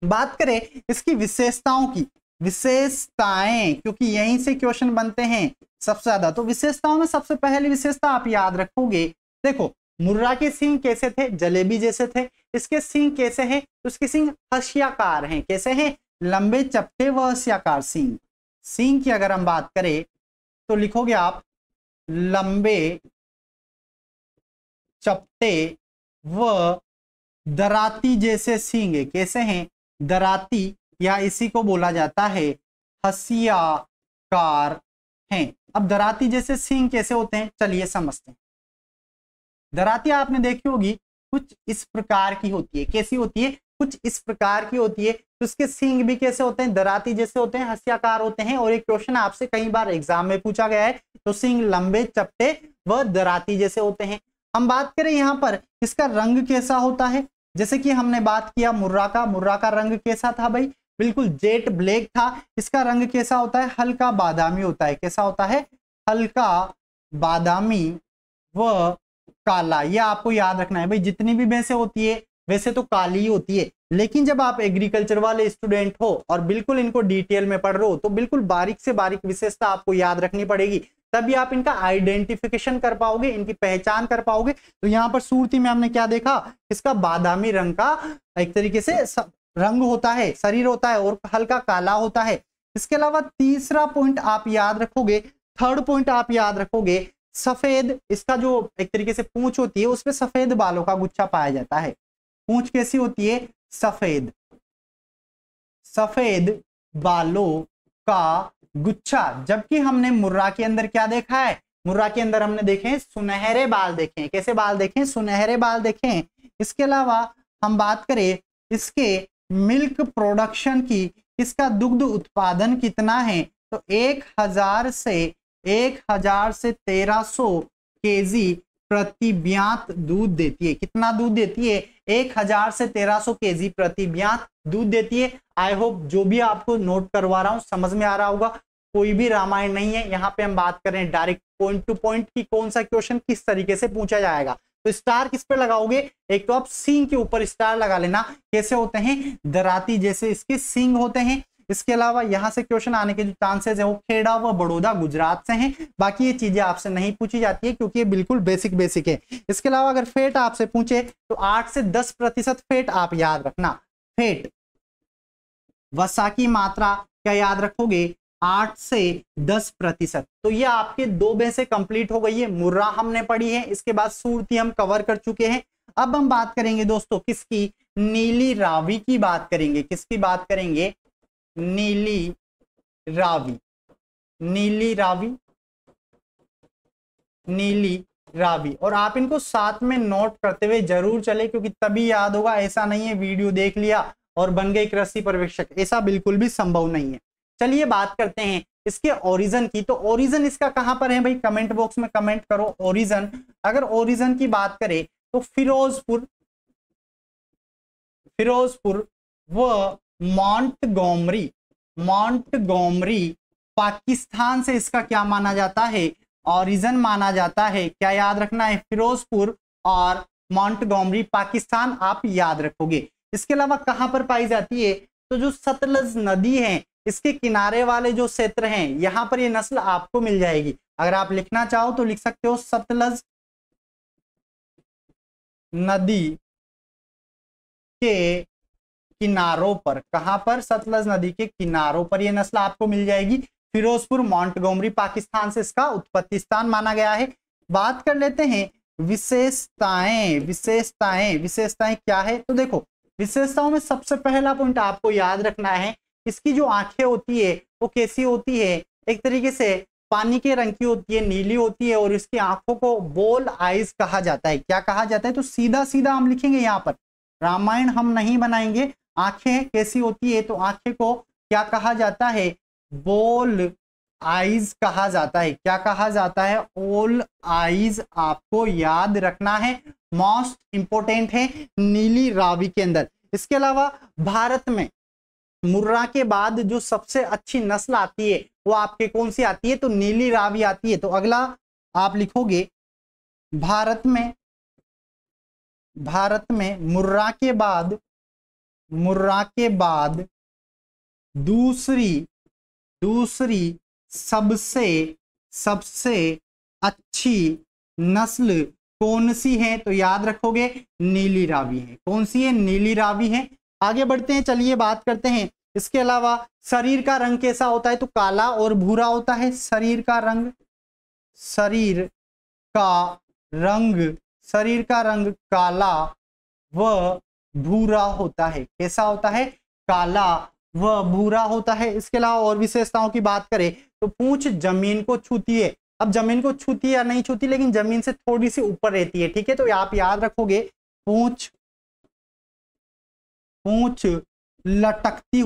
बात करें इसकी विशेषताओं की, विशेषताएं क्योंकि यहीं से क्वेश्चन बनते हैं सबसे ज्यादा, तो विशेषताओं में सबसे पहली विशेषता आप याद रखोगे। देखो मुर्रा के सींग कैसे थे? जलेबी जैसे थे। इसके सींग कैसे हैं? तो इसके सींग हंसियाकार हैं। कैसे हैं? लंबे चपटे व हंसियाकार सींग। सींग की अगर हम बात करें तो लिखोगे आप लंबे चपटे व दराती जैसे सींग है। कैसे हैं? दराती, या इसी को बोला जाता है हंसियाकार हैं। अब दराती जैसे सींग कैसे होते हैं? चलिए समझते हैं। दराती आपने देखी होगी कुछ इस प्रकार की होती है। कैसी होती है? कुछ इस प्रकार की होती है। तो इसके सींग भी कैसे होते हैं? दराती जैसे होते हैं, हंसियाकार होते हैं। और एक क्वेश्चन आपसे कई बार एग्जाम में पूछा गया है, तो सींग लंबे चपटे व दराती जैसे होते हैं। हम बात करें यहां पर इसका रंग कैसा होता है, जैसे कि हमने बात किया मुर्रा का। मुर्रा का रंग कैसा था भाई? बिल्कुल जेट ब्लैक था। इसका रंग कैसा होता है? हल्का बादामी होता है। कैसा होता है? हल्का बादामी व काला। यह आपको याद रखना है भाई। जितनी भी भैंसें होती है वैसे तो काली ही होती है, लेकिन जब आप एग्रीकल्चर वाले स्टूडेंट हो और बिल्कुल इनको डिटेल में पढ़ रहे हो तो बिल्कुल बारीक से बारीक विशेषता आपको याद रखनी पड़ेगी, तभी आप इनका आइडेंटिफिकेशन कर पाओगे, इनकी पहचान कर पाओगे। तो यहाँ पर सूरती में हमने क्या देखा? इसका बादामी रंग का एक तरीके से रंग होता है, शरीर होता है और हल्का काला होता है। इसके अलावा तीसरा पॉइंट आप याद रखोगे, थर्ड पॉइंट आप याद रखोगे, सफेद। इसका जो एक तरीके से पूंछ होती है उसमें सफेद बालों का गुच्छा पाया जाता है। पूंछ कैसी होती है? सफेद, सफेद बालों का गुच्छा। जबकि हमने मुर्रा के अंदर क्या देखा है? मुर्रा के अंदर हमने देखे सुनहरे बाल देखे। कैसे बाल देखे? सुनहरे बाल देखे। इसके अलावा हम बात करें इसके मिल्क प्रोडक्शन की, इसका दुग्ध उत्पादन कितना है? तो 1000 से 1300 केजी प्रति ब्यात दूध देती है। कितना दूध देती है? 1000 से 1300 केजी प्रति ब्यात दूध देती है। आई होप जो भी आपको नोट करवा रहा हूं समझ में आ रहा होगा। कोई भी रामायण नहीं है, यहाँ पे हम बात करें डायरेक्ट पॉइंट टू पॉइंट की कौन सा क्वेश्चन किस तरीके से पूछा जाएगा। तो स्टार किस पे लगाओगे? एक तो आप सींग के ऊपर स्टार लगा लेना। कैसे होते हैं? दराती जैसे इसके सींग होते हैं। इसके अलावा यहां से क्वेश्चन आने के जो चांसेस है वो खेड़ा व बड़ौदा गुजरात से हैं। बाकी ये चीजें आपसे नहीं पूछी जाती है क्योंकि ये बिल्कुल बेसिक है। इसके अलावा अगर फेट आपसे पूछे तो 8 से 10% फेट आप याद रखना। फेट, वसा की मात्रा क्या याद रखोगे? 8 से 10%। तो ये आपके दो भैंसें कंप्लीट हो गई है। मुर्रा हमने पढ़ी है, इसके बाद सूरती हम कवर कर चुके हैं। अब हम बात करेंगे दोस्तों किसकी? नीली रावी की बात करेंगे। किसकी बात करेंगे? नीली रावी। नीली रावी, नीली रावी। और आप इनको साथ में नोट करते हुए जरूर चले, क्योंकि तभी याद होगा। ऐसा नहीं है वीडियो देख लिया और बन गए कृषि पर्यवेक्षक, ऐसा बिल्कुल भी संभव नहीं है। चलिए बात करते हैं इसके ओरिजिन की। तो ओरिजिन इसका कहां पर है भाई, कमेंट बॉक्स में कमेंट करो ओरिजिन। अगर ओरिजिन की बात करें तो फिरोजपुर व मॉन्टगोमरी पाकिस्तान से इसका क्या माना जाता है, ओरिजिन माना जाता है। क्या याद रखना है, फिरोजपुर और मॉन्टगोमरी पाकिस्तान आप याद रखोगे। इसके अलावा कहां पर पाई जाती है, तो जो सतलज नदी है इसके किनारे वाले जो क्षेत्र हैं यहां पर ये नस्ल आपको मिल जाएगी। अगर आप लिखना चाहो तो लिख सकते हो सतलज नदी के किनारों पर। कहां पर, सतलज नदी के किनारों पर यह नस्ल आपको मिल जाएगी। फिरोजपुर मॉन्टगोमरी पाकिस्तान से इसका उत्पत्ति स्थान माना गया है। बात कर लेते हैं विशेषताएं क्या है। तो देखो विशेषताओं में सबसे पहला पॉइंट आपको याद रखना है, इसकी जो आंखें होती है वो कैसी होती है, एक तरीके से पानी के रंग की होती है, नीली होती है। और इसकी आंखों को बोल आइज कहा जाता है। क्या कहा जाता है, तो सीधा सीधा हम लिखेंगे यहाँ पर, रामायण हम नहीं बनाएंगे। आंखें कैसी होती है, तो आंखें को क्या कहा जाता है, बोल आइज कहा जाता है। क्या कहा जाता है, ओल आइज आपको याद रखना है, मोस्ट इंपोर्टेंट है नीली रावी के अंदर। इसके अलावा भारत में मुर्रा के बाद जो सबसे अच्छी नस्ल आती है वो आपके कौन सी आती है, तो नीली रावी आती है। तो अगला आप लिखोगे भारत में मुर्रा के बाद दूसरी सबसे अच्छी नस्ल कौन सी है, तो याद रखोगे नीली रावी है। कौन सी है, नीली रावी है। आगे बढ़ते हैं, चलिए बात करते हैं इसके अलावा शरीर का रंग कैसा होता है, तो काला और भूरा होता है। शरीर का रंग काला व भूरा होता है। कैसा होता है, काला व भूरा होता है। इसके अलावा और विशेषताओं की बात करें तो पूंछ जमीन को छूती है। अब जमीन को छूती है या नहीं छूती, लेकिन जमीन से थोड़ी सी ऊपर रहती है, ठीक है। तो आप याद रखोगे पूंछ लटकती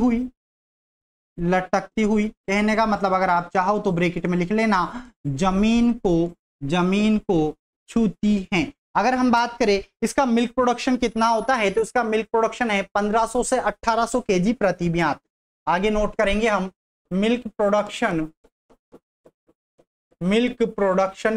हुई। कहने का मतलब अगर आप चाहो तो ब्रैकेट में लिख लेना, जमीन को छूती है। अगर हम बात करें इसका मिल्क प्रोडक्शन कितना होता है, तो इसका मिल्क प्रोडक्शन है 1500 से 1800 केजी प्रति ब्यात। आगे नोट करेंगे हम मिल्क प्रोडक्शन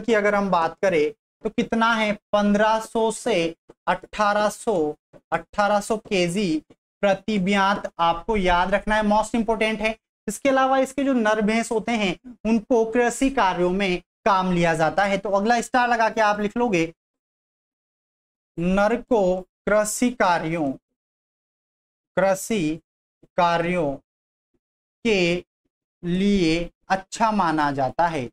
की अगर हम बात करें तो कितना है, 1500 से 1800 केजी प्रति ब्यात आपको याद रखना है, मोस्ट इंपोर्टेंट है। इसके अलावा इसके जो नर भैंस होते हैं उनको कृषि कार्यों में काम लिया जाता है। तो अगला स्टार लगा के आप लिख लोगे, नर को कृषि कार्यों के लिए अच्छा माना जाता है,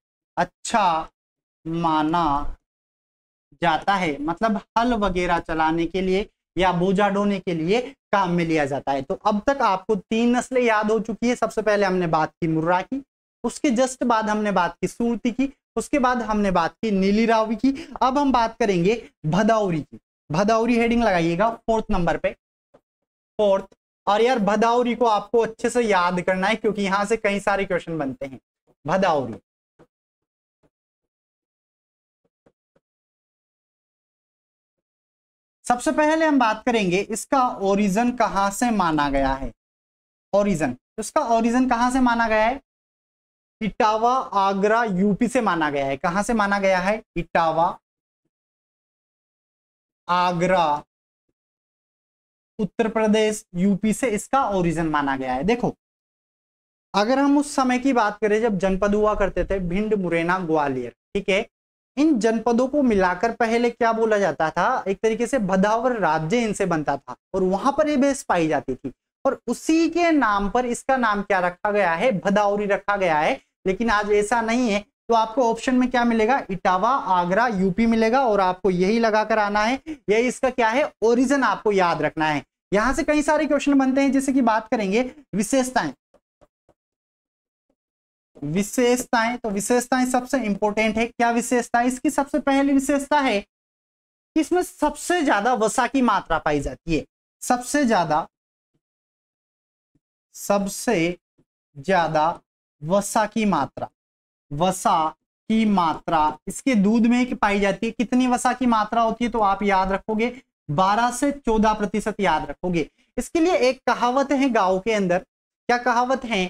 मतलब हल वगैरह चलाने के लिए या बोझा ढोने के लिए काम में लिया जाता है। तो अब तक आपको 3 नस्लें याद हो चुकी है। सबसे पहले हमने बात की मुर्रा की, उसके जस्ट बाद हमने बात की सुरती की, उसके बाद हमने बात की नीली रावी की। अब हम बात करेंगे भदौरी की। भदौरी हेडिंग लगाइएगा 4th नंबर पे, 4th। और यार भदौरी को आपको अच्छे से याद करना है, क्योंकि यहां से कई सारे क्वेश्चन बनते हैं। भदौरी, सबसे पहले हम बात करेंगे इसका ओरिजिन कहां से माना गया है। ओरिजिन, इसका ओरिजिन कहां से माना गया है, इटावा आगरा यूपी से माना गया है। कहां से माना गया है, इटावा आगरा उत्तर प्रदेश यूपी से इसका ओरिजिन माना गया है। देखो अगर हम उस समय की बात करें जब जनपद हुआ करते थे, भिंड मुरैना ग्वालियर, ठीक है, इन जनपदों को मिलाकर पहले क्या बोला जाता था, एक तरीके से भदावर राज्य इनसे बनता था और वहां पर ये भैंस पाई जाती थी। और उसी के नाम पर इसका नाम क्या रखा गया है, भदौरी रखा गया है। लेकिन आज ऐसा नहीं है, तो आपको ऑप्शन में क्या मिलेगा, इटावा आगरा यूपी मिलेगा और आपको यही लगाकर आना है। यही इसका क्या है, ओरिजिन आपको याद रखना है। यहां से कई सारे क्वेश्चन बनते हैं, जैसे कि बात करेंगे विशेषताएं। विशेषताएं, तो विशेषताएं सबसे इंपॉर्टेंट है। क्या विशेषता है इसकी? सबसे पहली विशेषता है कि इसमें सबसे ज्यादा वसा की मात्रा पाई जाती है। सबसे ज्यादा वसा की मात्रा, वसा की मात्रा इसके दूध में पाई जाती है। कितनी वसा की मात्रा होती है? तो आप याद रखोगे 12 से 14% याद रखोगे। इसके लिए एक कहावत है गांव के अंदर। क्या कहावत है?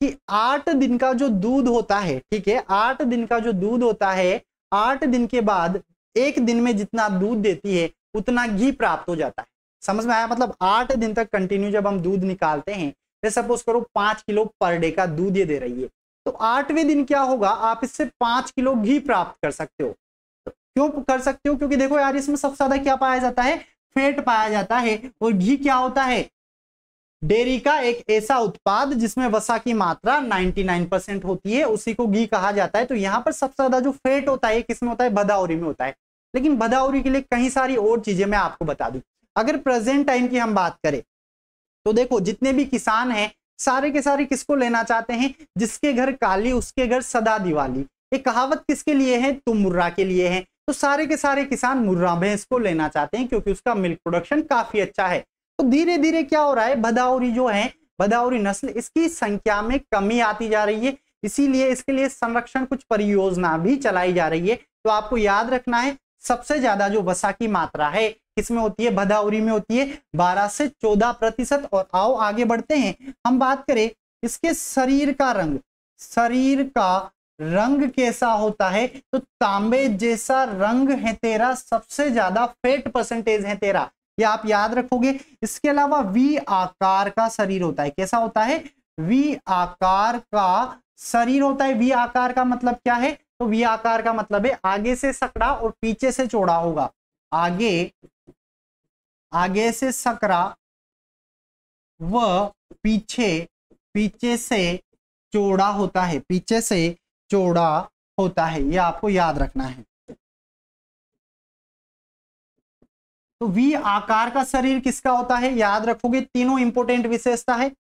कि 8 दिन का जो दूध होता है, ठीक है, 8 दिन का जो दूध होता है, 8 दिन के बाद 1 दिन में जितना दूध देती है उतना घी प्राप्त हो जाता है। समझ में आया? मतलब 8 दिन तक कंटिन्यू जब हम दूध निकालते हैं, सपोज करो 5 किलो पर डे का दूध ये दे रही है, तो 8वें दिन क्या होगा? आप इससे 5 किलो घी प्राप्त कर सकते हो। तो क्यों कर सकते हो? क्योंकि देखो यार, इसमें सबसे ज्यादा क्या पाया जाता है? फैट पाया जाता है। और घी क्या होता है? डेयरी का एक ऐसा उत्पाद जिसमें वसा की मात्रा 99% होती है, उसी को घी कहा जाता है। तो यहां पर सबसे ज्यादा जो फैट होता है किसमें होता है? भदावरी में होता है। लेकिन भदावरी के लिए कई सारी और चीजें मैं आपको बता दूं। अगर प्रेजेंट टाइम की हम बात करें तो देखो, जितने भी किसान हैं सारे के सारे किसको लेना चाहते हैं? जिसके घर काली उसके घर सदा दिवाली। ये कहावत किसके लिए है? तो मुर्रा के लिए है। तो सारे के सारे किसान मुर्रा भैंस को लेना चाहते हैं क्योंकि उसका मिल्क प्रोडक्शन काफी अच्छा है। तो धीरे धीरे क्या हो रहा है? भदावरी जो है, भदावरी नस्ल, इसकी संख्या में कमी आती जा रही है। इसीलिए इसके लिए संरक्षण कुछ परियोजना भी चलाई जा रही है। तो आपको याद रखना है, सबसे ज्यादा जो वसा की मात्रा है किसमें होती है? भदावरी में होती है, 12 से 14%। और आओ आगे बढ़ते हैं। हम बात करें इसके शरीर का रंग। शरीर का रंग कैसा होता है? तो तांबे जैसा रंग है तेरा, सबसे ज्यादा फैट परसेंटेज है तेरा, ये आप याद रखोगे। इसके अलावा वी आकार का शरीर होता है। कैसा होता है? वी आकार का शरीर होता है। वी आकार का मतलब क्या है? तो वी आकार का मतलब है आगे से सकड़ा और पीछे से चौड़ा होगा। आगे से सकरा व पीछे से चौड़ा होता है। पीछे से चौड़ा होता है, ये आपको याद रखना है। तो वी आकार का शरीर किसका होता है? याद रखोगे, तीनों इंपॉर्टेंट विशेषता है।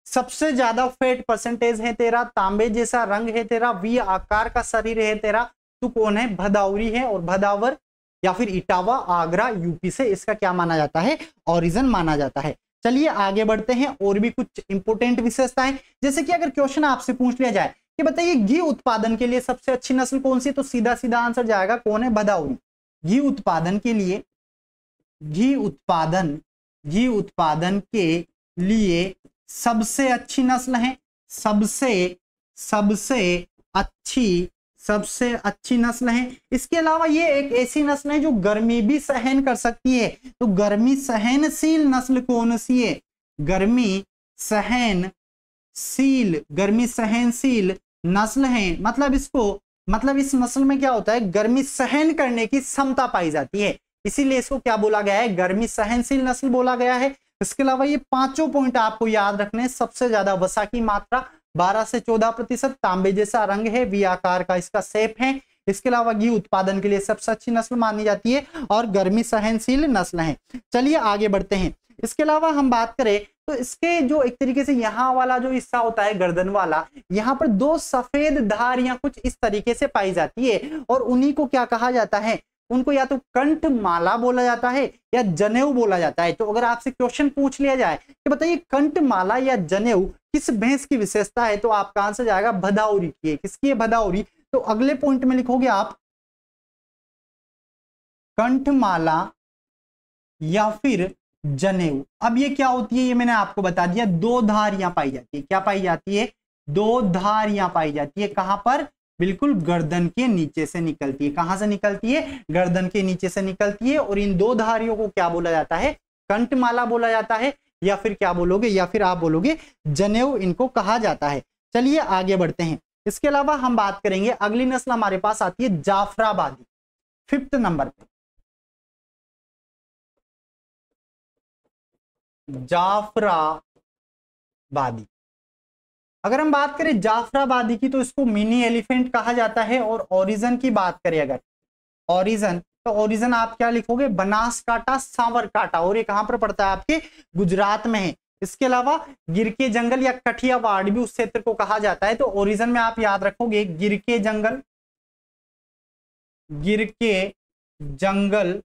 सबसे ज्यादा फैट परसेंटेज है तेरा, तांबे जैसा रंग है तेरा, वी आकार का शरीर है तेरा। तू कौन है? भदावरी है। और भदावर या फिर इटावा, आगरा, यूपी से इसका क्या माना जाता है? ओरिजिन माना जाता है। चलिए आगे बढ़ते हैं। और भी कुछ इंपॉर्टेंट विशेषताएं, जैसे कि अगर क्वेश्चन आपसे पूछ लिया जाए कि बताइए घी उत्पादन के लिए सबसे अच्छी नस्ल कौन सी, तो सीधा सीधा आंसर जाएगा कौन है? भदावरी। घी उत्पादन के लिए, घी उत्पादन के लिए सबसे अच्छी नस्ल है, सबसे अच्छी नस्ल है। इसके अलावा ये एक ऐसी नस्ल है जो गर्मी भी सहन कर सकती है। तो गर्मी सहनशील नस्ल कौन सी है? गर्मी सहनशील नस्ल है। मतलब इस नस्ल में क्या होता है? गर्मी सहन करने की क्षमता पाई जाती है, इसीलिए इसको क्या बोला गया है? गर्मी सहनशील नस्ल बोला गया है। इसके अलावा ये पांचों पॉइंट आपको याद रखने हैं। सबसे ज्यादा वसा की मात्रा 12 से 14%, तांबे जैसा रंग है, वी आकार का इसका शेप है। इसके अलावा घी उत्पादन के लिए सबसे अच्छी नस्ल मानी जाती है और गर्मी सहनशील नस्ल है। चलिए आगे बढ़ते हैं। इसके अलावा हम बात करें तो इसके जो एक तरीके से यहाँ वाला जो हिस्सा होता है गर्दन वाला, यहाँ पर 2 सफेद धारियां कुछ इस तरीके से पाई जाती है और उन्हीं को क्या कहा जाता है? उनको या तो कंठमाला बोला जाता है या जनेऊ बोला जाता है। तो अगर आपसे क्वेश्चन पूछ लिया जाए कि बताइए कंठमाला या जनेऊ किस भैंस की विशेषता है, तो आपका आंसर जाएगा भदावरी की है। किसकी है? भदावरी। तो अगले पॉइंट में लिखोगे आप कंठमाला या फिर जनेऊ। अब ये क्या होती है? ये मैंने आपको बता दिया, 2 धारियां पाई जाती है। क्या पाई जाती है? 2 धारियां पाई जाती है। कहां पर? बिल्कुल गर्दन के नीचे से निकलती है। कहां से निकलती है? गर्दन के नीचे से निकलती है। और इन 2 धारियों को क्या बोला जाता है? कंठमाला बोला जाता है, या फिर क्या बोलोगे? या फिर आप बोलोगे जनेऊ इनको कहा जाता है। चलिए आगे बढ़ते हैं। इसके अलावा हम बात करेंगे, अगली नस्ल हमारे पास आती है जाफराबादी, 5th नंबर पे। जाफराबादी, अगर हम बात करें जाफराबादी की तो इसको मिनी एलिफेंट कहा जाता है। और ओरिजिन की बात करें अगर ओरिजिन, तो ओरिजिन आप क्या लिखोगे? बनासकांठा, सावरकांठा। और ये कहां पर पड़ता है? आपके गुजरात में है। इसके अलावा गिरके जंगल या कठियावाड़ भी उस क्षेत्र को कहा जाता है। तो ओरिजिन में आप याद रखोगे गिरके जंगल, गिरके जंगल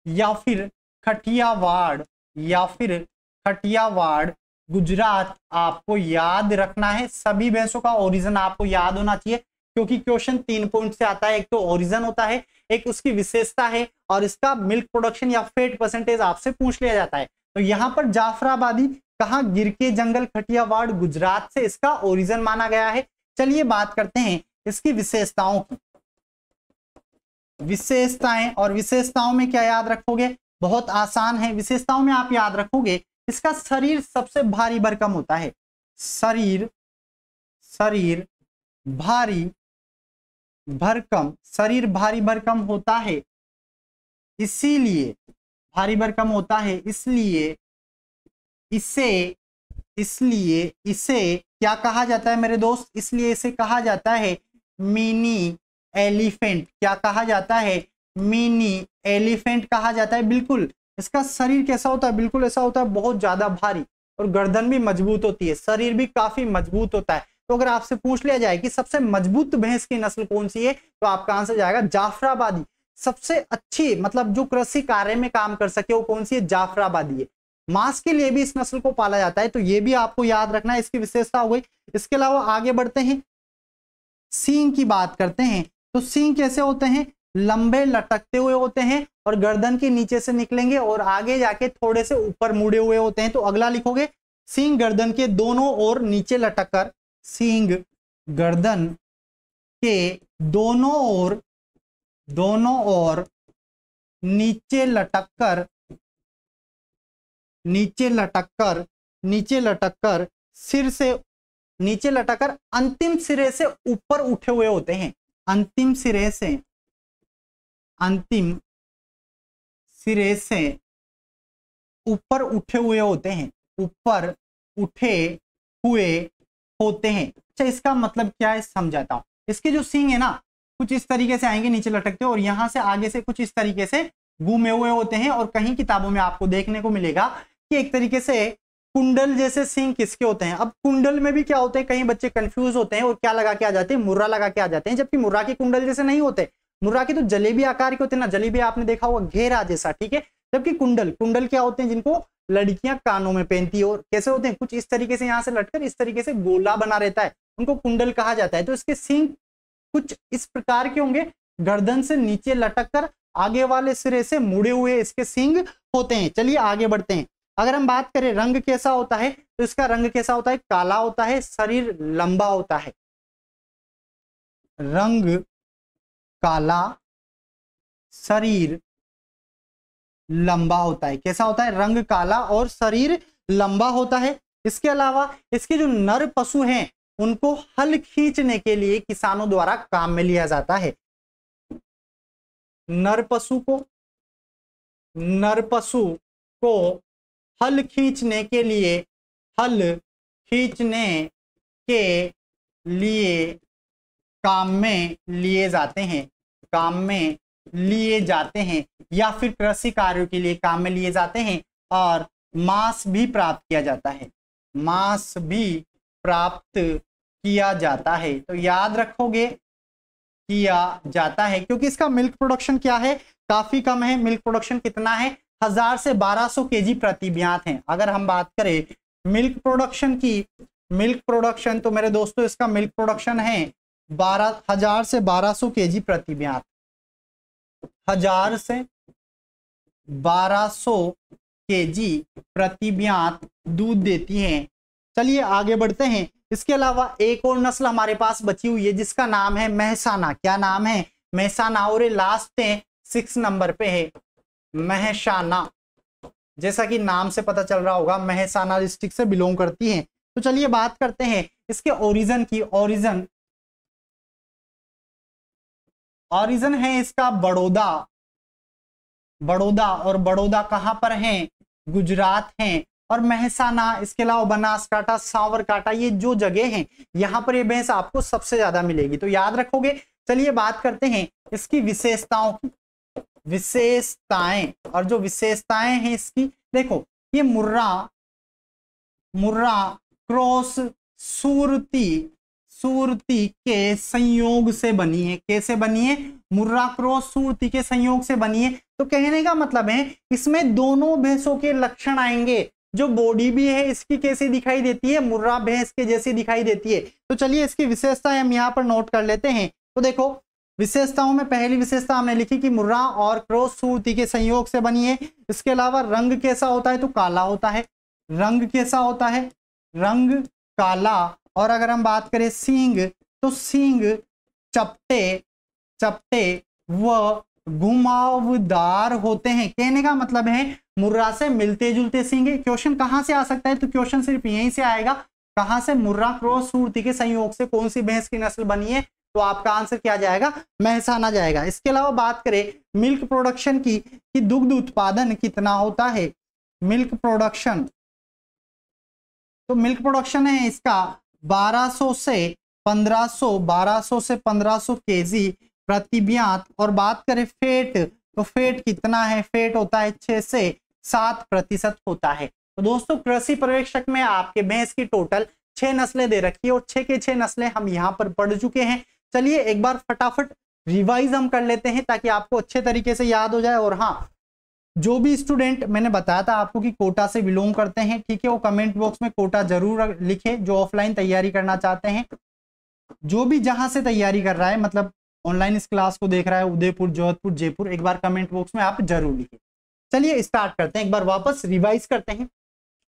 या फिर खटियावाड़, या फिर खटियावाड़ गुजरात आपको याद रखना है। सभी भैंसों का ओरिजिन आपको याद होना चाहिए, क्योंकि क्वेश्चन 3 पॉइंट से आता है। एक तो ओरिजिन होता है, एक उसकी विशेषता है, और इसका मिल्क प्रोडक्शन या फैट परसेंटेज आपसे पूछ लिया जाता है। तो यहां पर जाफराबादी कहा, गिरके जंगल खटियावाड़ गुजरात से इसका ओरिजिन माना गया है। चलिए बात करते हैं इसकी विशेषताओं की। विशेषताएं, और विशेषताओं में क्या याद रखोगे, बहुत आसान है। विशेषताओं में आप याद रखोगे इसका शरीर सबसे भारी भरकम होता है। शरीर भारी भरकम, शरीर भारी भरकम होता है, इसीलिए भारी भरकम होता है, इसलिए इसे क्या कहा जाता है मेरे दोस्त, इसलिए इसे कहा जाता है मिनी एलिफेंट। क्या कहा जाता है, मिनी एलिफेंट कहा जाता है। बिल्कुल इसका शरीर कैसा होता है, बिल्कुल ऐसा होता है, बहुत ज्यादा भारी, और गर्दन भी मजबूत होती है, शरीर भी काफी मजबूत होता है। तो अगर आपसे पूछ लिया जाए कि सबसे मजबूत भैंस की नस्ल कौन सी है, तो आपका आंसर जाएगा जाफराबादी। सबसे अच्छी मतलब जो कृषि कार्य में काम कर सके वो कौन सी है, जाफराबादी है। मांस के लिए भी इस नस्ल को पाला जाता है, तो ये भी आपको याद रखना है, इसकी विशेषता हो गई। इसके अलावा आगे बढ़ते हैं, सींग की बात करते हैं। तो सींग कैसे होते हैं, लंबे लटकते हुए होते हैं, और गर्दन के नीचे से निकलेंगे और आगे जाके थोड़े से ऊपर मुड़े हुए होते हैं। तो अगला लिखोगे, सींग गर्दन के दोनों ओर नीचे लटककर, सींग गर्दन के दोनों ओर नीचे लटककर सिर से नीचे लटककर अंतिम सिरे से ऊपर उठे हुए होते हैं। अंतिम सिरे से ऊपर उठे हुए होते हैं, ऊपर उठे हुए होते हैं। अच्छा, इसका मतलब क्या है समझाता हूं। इसके जो सींग है ना, कुछ इस तरीके से आएंगे नीचे लटकते, और यहां से आगे से कुछ इस तरीके से घूमे हुए होते हैं। और कहीं किताबों में आपको देखने को मिलेगा कि एक तरीके से कुंडल जैसे सींग किसके होते हैं। अब कुंडल में भी क्या होते हैं, कई बच्चे कंफ्यूज होते हैं और क्या लगा के आ जाते हैं, मुर्रा लगा के आ जाते हैं, जबकि मुर्रा के कुंडल जैसे नहीं होते। मुर्रा के तो जलेबी आकार के होते हैं ना, जलेबी आपने देखा होगा घेरा जैसा, ठीक है। जबकि कुंडल क्या होते हैं, जिनको लड़कियां कानों में पहनती है, और कैसे होते हैं, कुछ इस तरीके से यहां से लटकर इस तरीके से गोला बना रहता है, उनको कुंडल कहा जाता है। तो इसके सींग कुछ इस प्रकार के होंगे, गर्दन से नीचे लटककर आगे वाले सिरे से मुड़े हुए इसके सींग होते हैं। चलिए आगे बढ़ते हैं। अगर हम बात करें रंग कैसा होता है, तो इसका रंग कैसा होता है, काला होता है, शरीर लंबा होता है। रंग काला, शरीर लंबा होता है। कैसा होता है, रंग काला और शरीर लंबा होता है। इसके अलावा इसके जो नर पशु हैं, उनको हल खींचने के लिए किसानों द्वारा काम में लिया जाता है। नर पशु को हल खींचने के लिए काम में लिए जाते हैं, या फिर कृषि कार्यों के लिए काम में लिए जाते हैं, और मांस भी प्राप्त किया जाता है। तो याद रखोगे किया जाता है, क्योंकि इसका मिल्क प्रोडक्शन क्या है, काफी कम है। मिल्क प्रोडक्शन कितना है, 1000 से 1200 केजी प्रति ब्यात है। अगर हम बात करें मिल्क प्रोडक्शन तो मेरे दोस्तों इसका मिल्क प्रोडक्शन है 1000 से 1200 केजी प्रति ब्यात। 1000 से 1200 केजी प्रति ब्यात दूध देती है। चलिए आगे बढ़ते हैं। इसके अलावा एक और नस्ल हमारे पास बची हुई है, जिसका नाम है मेहसाना। क्या नाम है, मेहसाना, और लास्ट 6 नंबर पे है मेहसाना। जैसा कि नाम से पता चल रहा होगा, मेहसाना डिस्ट्रिक्ट से बिलोंग करती है। तो चलिए बात करते हैं इसके ओरिजिन की। ओरिजिन है इसका बड़ौदा, और बड़ौदा कहां पर है, गुजरात है। और मेहसाना, इसके अलावा बनासकांठा, सावरकांठा, ये जो जगह हैं, यहां पर ये भैंस आपको सबसे ज्यादा मिलेगी। तो याद रखोगे। चलिए बात करते हैं इसकी विशेषताओं की। और जो विशेषताएं हैं इसकी, देखो ये मुर्रा मुर्रा क्रॉस सूरती के संयोग से बनी है। कैसे बनी है? मुर्रा क्रॉस सूरती के संयोग से बनी है। तो कहने का मतलब है इसमें दोनों भैंसों के लक्षण आएंगे। जो बॉडी भी है इसकी कैसी दिखाई देती है? मुर्रा भैंस के जैसी दिखाई देती है। तो चलिए इसकी विशेषताएं हम यहाँ पर नोट कर लेते हैं। तो देखो विशेषताओं में पहली विशेषता हमने लिखी कि मुर्रा और क्रॉस सूरती के संयोग से बनी है। इसके अलावा रंग कैसा होता है? तो काला होता है। रंग कैसा होता है? रंग काला। और अगर हम बात करें सींग, तो सींग चपटे व घुमावदार होते हैं। कहने का मतलब है मुर्रा से मिलते जुलते सींग। क्वेश्चन कहां से आ सकता है? तो क्वेश्चन सिर्फ यहीं से आएगा। कहां से? मुर्रा क्रॉस सूरती के संयोग से कौन सी भैंस की नस्ल बनी है? तो आपका आंसर क्या जाएगा? मेहसाना जाएगा। इसके अलावा बात करें मिल्क प्रोडक्शन की, कि दुग्ध उत्पादन कितना होता है? मिल्क प्रोडक्शन, तो मिल्क प्रोडक्शन है इसका 1200 से 1500 केजी प्रतिव्यात। और बात करें फेट, तो फेट कितना है? फेट होता है 6 से 7% होता है। तो दोस्तों कृषि पर्यवेक्षक में आपके भैंस की टोटल 6 नस्लें दे रखी है और 6 के 6 नस्लें हम यहाँ पर पढ़ चुके हैं। चलिए एक बार फटाफट रिवाइज हम कर लेते हैं ताकि आपको अच्छे तरीके से याद हो जाए। और हाँ, जो भी स्टूडेंट मैंने बताया था आपको कि कोटा से बिलोंग करते हैं, ठीक है, वो कमेंट बॉक्स में कोटा जरूर लिखे। जो ऑफलाइन तैयारी करना चाहते हैं, जो भी जहां से तैयारी कर रहा है, मतलब ऑनलाइन इस क्लास को देख रहा है, उदयपुर, जोधपुर, जयपुर, एक बार कमेंट बॉक्स में आप जरूर लिखें। चलिए स्टार्ट करते हैं, एक बार वापस रिवाइज करते हैं।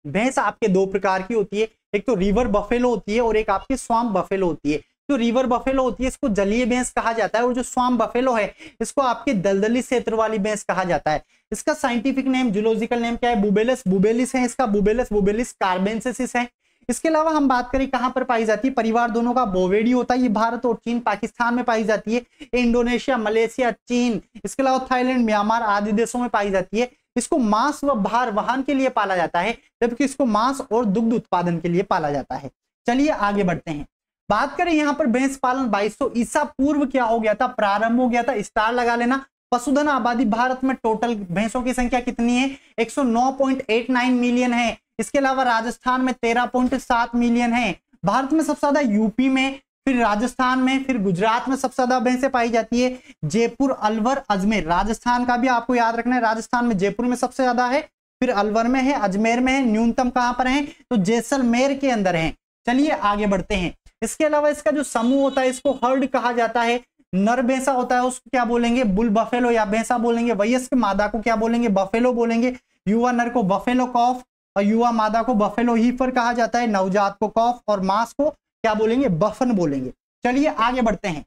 भैंस आपके 2 प्रकार की होती है, एक तो रिवर बफेलो होती है और एक आपकी स्वाम्प बफेलो होती है। जो रिवर बफेलो होती है इसको जलीय भैंस कहा जाता है और जो स्वाम्प बफेलो है इसको आपके दलदली क्षेत्र वाली भैंस कहा जाता है। इसका साइंटिफिक नेम, जूलॉजिकल नेम क्या है? बुबेलस बुबेलिस है इसका, बुबेलस कार्बेंसिस है। इसके अलावा हम बात करें कहां पर पाई जाती है, परिवार दोनों का बोवेडी होता है। ये भारत और चीन, पाकिस्तान में पाई जाती है, इंडोनेशिया, मलेशिया, चीन, इसके अलावा थाईलैंड, म्यांमार आदि देशों में पाई जाती है। इसको मांस व भार वहन के लिए पाला जाता है, जबकि इसको मांस और दुग्ध उत्पादन के लिए पाला जाता है। चलिए आगे बढ़ते हैं। बात करें यहाँ पर भैंस पालन 2200 ईसा पूर्व क्या हो गया था? प्रारंभ हो गया था। स्टार लगा लेना। पशुधन आबादी भारत में टोटल भैंसों की संख्या कितनी है? 109.89 मिलियन है। इसके अलावा राजस्थान में 13.7 मिलियन है। भारत में सबसे ज्यादा यूपी में, फिर राजस्थान में, फिर गुजरात में सबसे ज्यादा भैंसें पाई जाती है। जयपुर, अलवर, अजमेर, राजस्थान का भी आपको याद रखना है। राजस्थान में जयपुर में सबसे ज्यादा है, फिर अलवर में है, अजमेर में है। न्यूनतम कहां पर है? तो जैसलमेर के अंदर है। चलिए आगे बढ़ते हैं। इसके अलावा इसका जो समूह होता है इसको हर्ड कहा जाता है। नर भैंसा होता है उसको क्या बोलेंगे? बुल बफेलो या भैंसा बोलेंगे। वयस्क मादा को क्या बोलेंगे? बफेलो बोलेंगे। युवा नर को बफेलो कॉफ और युवा मादा को बफेलो हीफर कहा जाता है। नवजात को कॉफ और मांस को क्या बोलेंगे? बफन बोलेंगे। चलिए आगे बढ़ते हैं।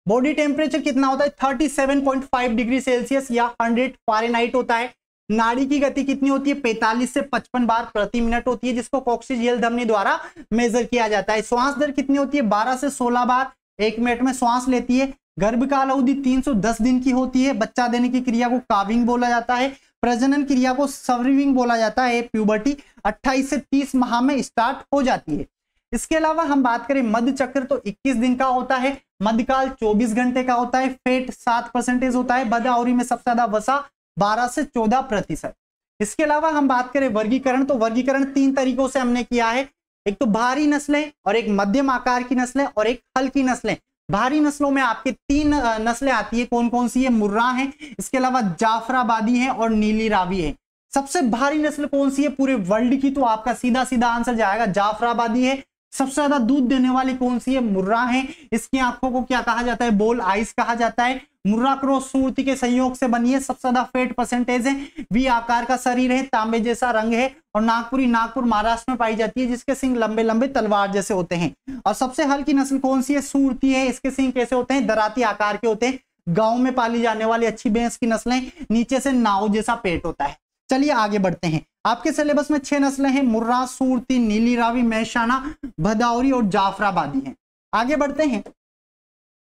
बॉडी टेम्परेचर कितना होता है? 37.5 डिग्री सेल्सियस या 100 फ़ारेनहाइट होता है। नाड़ी की गति कितनी होती है? 45 से 55 बार प्रति मिनट होती है, जिसको कॉक्सिजियल धमनी द्वारा मेजर किया जाता है। श्वास दर कितनी होती है? 12 से 16 बार 1 मिनट में श्वास लेती है। गर्भकाल अवधि 310 दिन की होती है। बच्चा देने की क्रिया को काविंग बोला जाता है। प्रजनन क्रिया को सवर्विंग बोला जाता है। प्यूबर्टी 28 से 30 माह में स्टार्ट हो जाती है। इसके अलावा हम बात करें मध्य चक्र तो 21 दिन का होता है। मध्यकाल 24 घंटे का होता है। फेट 7% होता है। बदावरी में सबसे ज्यादा वसा 12 से 14%। इसके अलावा हम बात करें वर्गीकरण तो वर्गीकरण 3 तरीकों से हमने किया है। एक तो भारी नस्लें और एक मध्यम आकार की नस्लें और एक हल्की नस्लें। भारी नस्लों में आपके 3 नस्लें आती है। कौन कौन सी है? मुर्रा है, इसके अलावा जाफराबादी है और नीली रावी है। सबसे भारी नस्ल कौन सी है पूरे वर्ल्ड की? तो आपका सीधा सीधा आंसर जाएगा जाफराबादी है। सबसे ज्यादा दूध देने वाली कौन सी है? मुर्रा है। इसकी आंखों को क्या कहा जाता है? बोल आइस कहा जाता है। मुर्रा क्रॉस सूरती के संयोग से बनी है। सबसे ज्यादा फेट परसेंटेज है। वी आकार का शरीर है, तांबे जैसा रंग है और नागपुर महाराष्ट्र में पाई जाती है, जिसके सिंग लंबे लंबे तलवार जैसे होते हैं। और सबसे हल्की नस्ल कौन सी है? सूरती है। इसके सिंग कैसे होते हैं? दराती आकार के होते हैं। गांव में पाली जाने वाली अच्छी भैंस की नस्लें, नीचे से नाव जैसा पेट होता है। चलिए आगे बढ़ते हैं। आपके सिलेबस में 6 नस्लें हैं। मुर्रा, सूरती, नीली रावी, मेहसाना, भदावरी और जाफराबादी हैं। आगे बढ़ते हैं।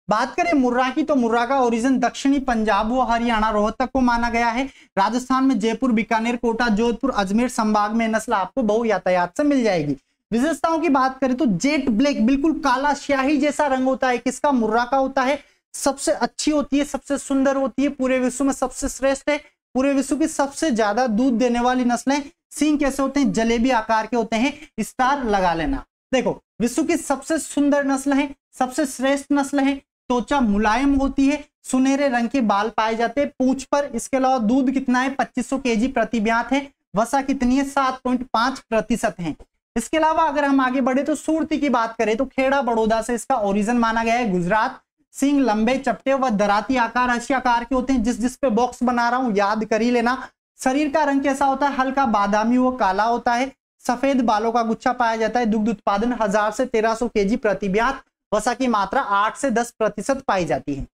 बात करें मुर्रा की तो मुर्रा का ओरिजिन दक्षिणी पंजाब व हरियाणा रोहतक को माना गया है। राजस्थान में जयपुर, बीकानेर, कोटा, जोधपुर, अजमेर संभाग में नस्ल आपको बहु यातायात से मिल जाएगी। विशेषताओं की बात करें तो जेट ब्लैक, बिल्कुल काला स्याही जैसा रंग होता है। किसका? मुर्रा का होता है। सबसे अच्छी होती है, सबसे सुंदर होती है, पूरे विश्व में सबसे श्रेष्ठ है। पूरे विश्व की सबसे ज्यादा दूध देने वाली नस्लें सींग कैसे होते हैं, जलेबी आकार के होते हैं, स्टार लगा लेना। देखो विश्व की सबसे सुंदर नस्ल है, सबसे श्रेष्ठ नस्ल है, त्वचा मुलायम होती है, सुनहरे रंग के बाल पाए जाते हैं पूंछ पर। इसके अलावा दूध कितना है, 2500 केजी प्रति ब्यात है। वसा कितनी है, 7.5% है। इसके अलावा अगर हम आगे बढ़े तो सुरती की बात करें तो खेड़ा बड़ौदा से इसका ओरिजिन माना गया है, गुजरात। सींग लंबे चपटे व दराती आकार, अच्छी आकार के होते हैं। जिस पे बॉक्स बना रहा हूं याद कर ही लेना। शरीर का रंग कैसा होता है, हल्का बादामी व काला होता है। सफेद बालों का गुच्छा पाया जाता है। दुग्ध उत्पादन 1000 से 1300 केजी प्रति ब्यात। वसा की मात्रा 8 से 10% पाई जाती है।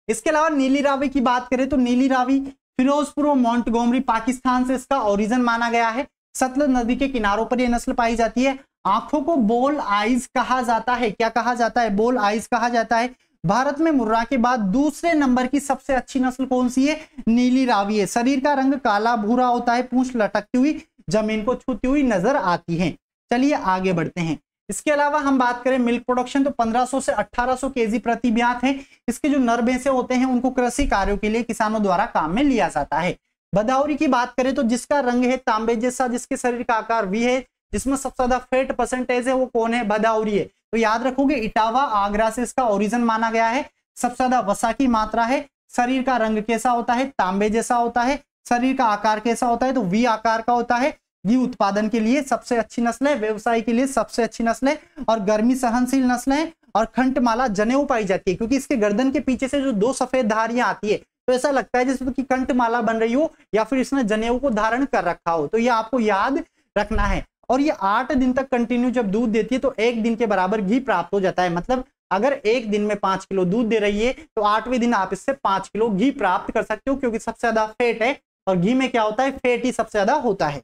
इसके अलावा नीली रावी की बात करें तो नीली रावी फिरोजपुर व मोंटगोमरी पाकिस्तान से इसका ओरिजिन माना गया है। सतलज नदी के किनारों पर यह नस्ल पाई जाती है। आंखों को बोल आइज कहा जाता है। क्या कहा जाता है, बोल आइज कहा जाता है। भारत में मुर्रा के बाद दूसरे नंबर की सबसे अच्छी नस्ल कौन सी है, नीली रावी है। शरीर का रंग काला भूरा होता है। पूंछ लटकती हुई जमीन को छूती हुई नजर आती है। चलिए आगे बढ़ते हैं। इसके अलावा हम बात करें मिल्क प्रोडक्शन तो 1500 से 1800 केजी प्रति ब्यात है। इसके जो नर भैंसे होते हैं उनको कृषि कार्यों के लिए किसानों द्वारा काम में लिया जाता है। भदावरी की बात करें तो जिसका रंग है तांबे जैसा, जिसके शरीर का आकार वी है, जिसमें सबसे ज्यादा फैट परसेंटेज है, वो कौन है, भदावरी है। तो याद रखोगे इटावा आगरा से इसका ओरिजिन माना गया है। सबसे ज्यादा वसा की मात्रा है। शरीर का रंग कैसा होता है, तांबे जैसा होता है। शरीर का आकार कैसा होता है, तो वी आकार का होता है। घी उत्पादन के लिए सबसे अच्छी नस्ल है, व्यवसाय के लिए सबसे अच्छी नस्ल है और गर्मी सहनशील नस्ल है। और खंटमाला जनेऊ पाई जाती है क्योंकि इसके गर्दन के पीछे से जो 2 सफेद धारियां आती है तो ऐसा लगता है जैसे कि कंठमाला बन रही हो या फिर इसने जनेऊ को धारण कर रखा हो। तो ये आपको याद रखना है। और ये 8 दिन तक कंटिन्यू जब दूध देती है तो 1 दिन के बराबर घी प्राप्त हो जाता है। मतलब अगर 1 दिन में 5 किलो दूध दे रही है तो 8वें दिन आप इससे 5 किलो घी प्राप्त कर सकते हो क्योंकि सबसे ज्यादा फैट है और घी में क्या होता है, फैट ही सबसे ज्यादा होता है।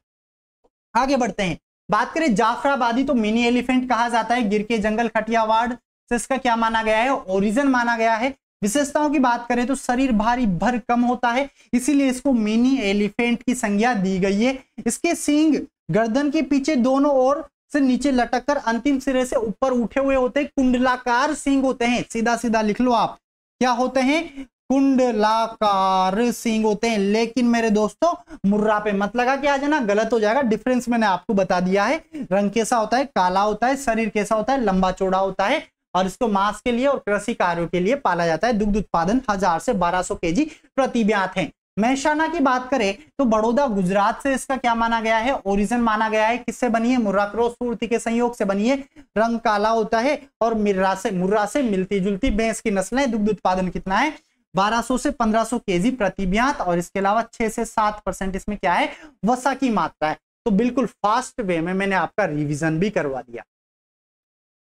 आगे बढ़ते हैं। बात करें जाफराबादी तो मिनी एलिफेंट कहा जाता है। गिर के जंगल खटियावाड़ से इसका क्या माना गया है, ओरिजिन माना गया है। विशेषताओं की बात करें तो शरीर भारी भर कम होता है, इसीलिए इसको मिनी एलिफेंट की संज्ञा दी गई है। इसके सींग गर्दन के पीछे दोनों ओर से नीचे लटक कर अंतिम सिरे से ऊपर उठे हुए होते हैं। कुंडलाकार सींग होते हैं। सीधा सीधा लिख लो आप, क्या होते हैं, कुंडलाकार सींग होते हैं। लेकिन मेरे दोस्तों मुर्रा पे मत लगा के आ जाना, गलत हो जाएगा। डिफरेंस मैंने आपको बता दिया है। रंग कैसा होता है, काला होता है। शरीर कैसा होता है, लंबा चौड़ा होता है और इसको मांस के लिए और कृषि कार्यों के लिए पाला जाता है। दुग्ध उत्पादन 1000 से 1200 केजी प्रति ब्यात है। मेहसाना की बात करें तो बड़ौदा गुजरात से इसका क्या माना गया है, ओरिजिन माना गया है। किससे बनी है, मुर्रा क्रॉस सुरती के संयोग से बनी है। रंग काला होता है और मुर्रा से मिलती जुलती भैंस की नस्ल है। दुग्ध उत्पादन कितना है, 1200 से 1500 केजी प्रति ब्यात और इसके अलावा 6 से 7% इसमें क्या है, वसा की मात्रा है। तो बिल्कुल फास्ट वे में मैंने आपका रिवीजन भी करवा दिया।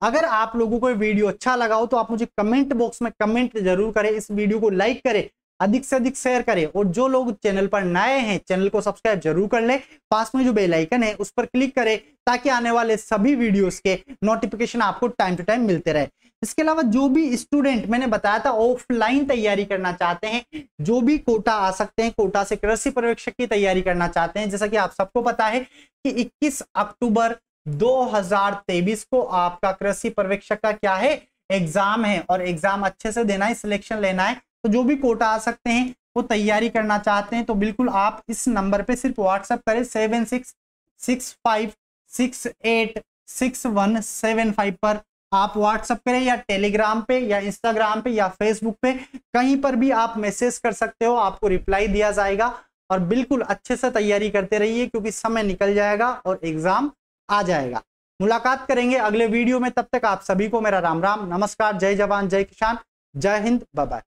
अगर आप लोगों को ये वीडियो अच्छा लगा हो तो आप मुझे कमेंट बॉक्स में कमेंट जरूर करें। इस वीडियो को लाइक करें, अधिक से अधिक शेयर करें और जो लोग चैनल पर नए हैं चैनल को सब्सक्राइब जरूर कर लें। पास में जो बेल आइकन है उस पर क्लिक करें ताकि आने वाले सभी वीडियोस के नोटिफिकेशन आपको टाइम टू टाइम मिलते रहे। इसके अलावा जो भी स्टूडेंट मैंने बताया था ऑफलाइन तैयारी करना चाहते हैं, जो भी कोटा आ सकते हैं, कोटा से कृषि पर्यवेक्षक की तैयारी करना चाहते हैं, जैसा कि आप सबको पता है कि 21 अक्टूबर 2023 को आपका कृषि पर्यवेक्षक का क्या है, एग्जाम है और एग्जाम अच्छे से देना है, सिलेक्शन लेना है। तो जो भी कोटा आ सकते हैं वो तैयारी करना चाहते हैं तो बिल्कुल आप इस नंबर पे सिर्फ व्हाट्सएप करें 7665686175 पर आप व्हाट्सएप करें या टेलीग्राम पे या इंस्टाग्राम पे या फेसबुक पे कहीं पर भी आप मैसेज कर सकते हो, आपको रिप्लाई दिया जाएगा। और बिल्कुल अच्छे से तैयारी करते रहिए क्योंकि समय निकल जाएगा और एग्जाम आ जाएगा। मुलाकात करेंगे अगले वीडियो में, तब तक आप सभी को मेरा राम राम, नमस्कार, जय जवान जय किसान, जय हिंद, बाय बाय।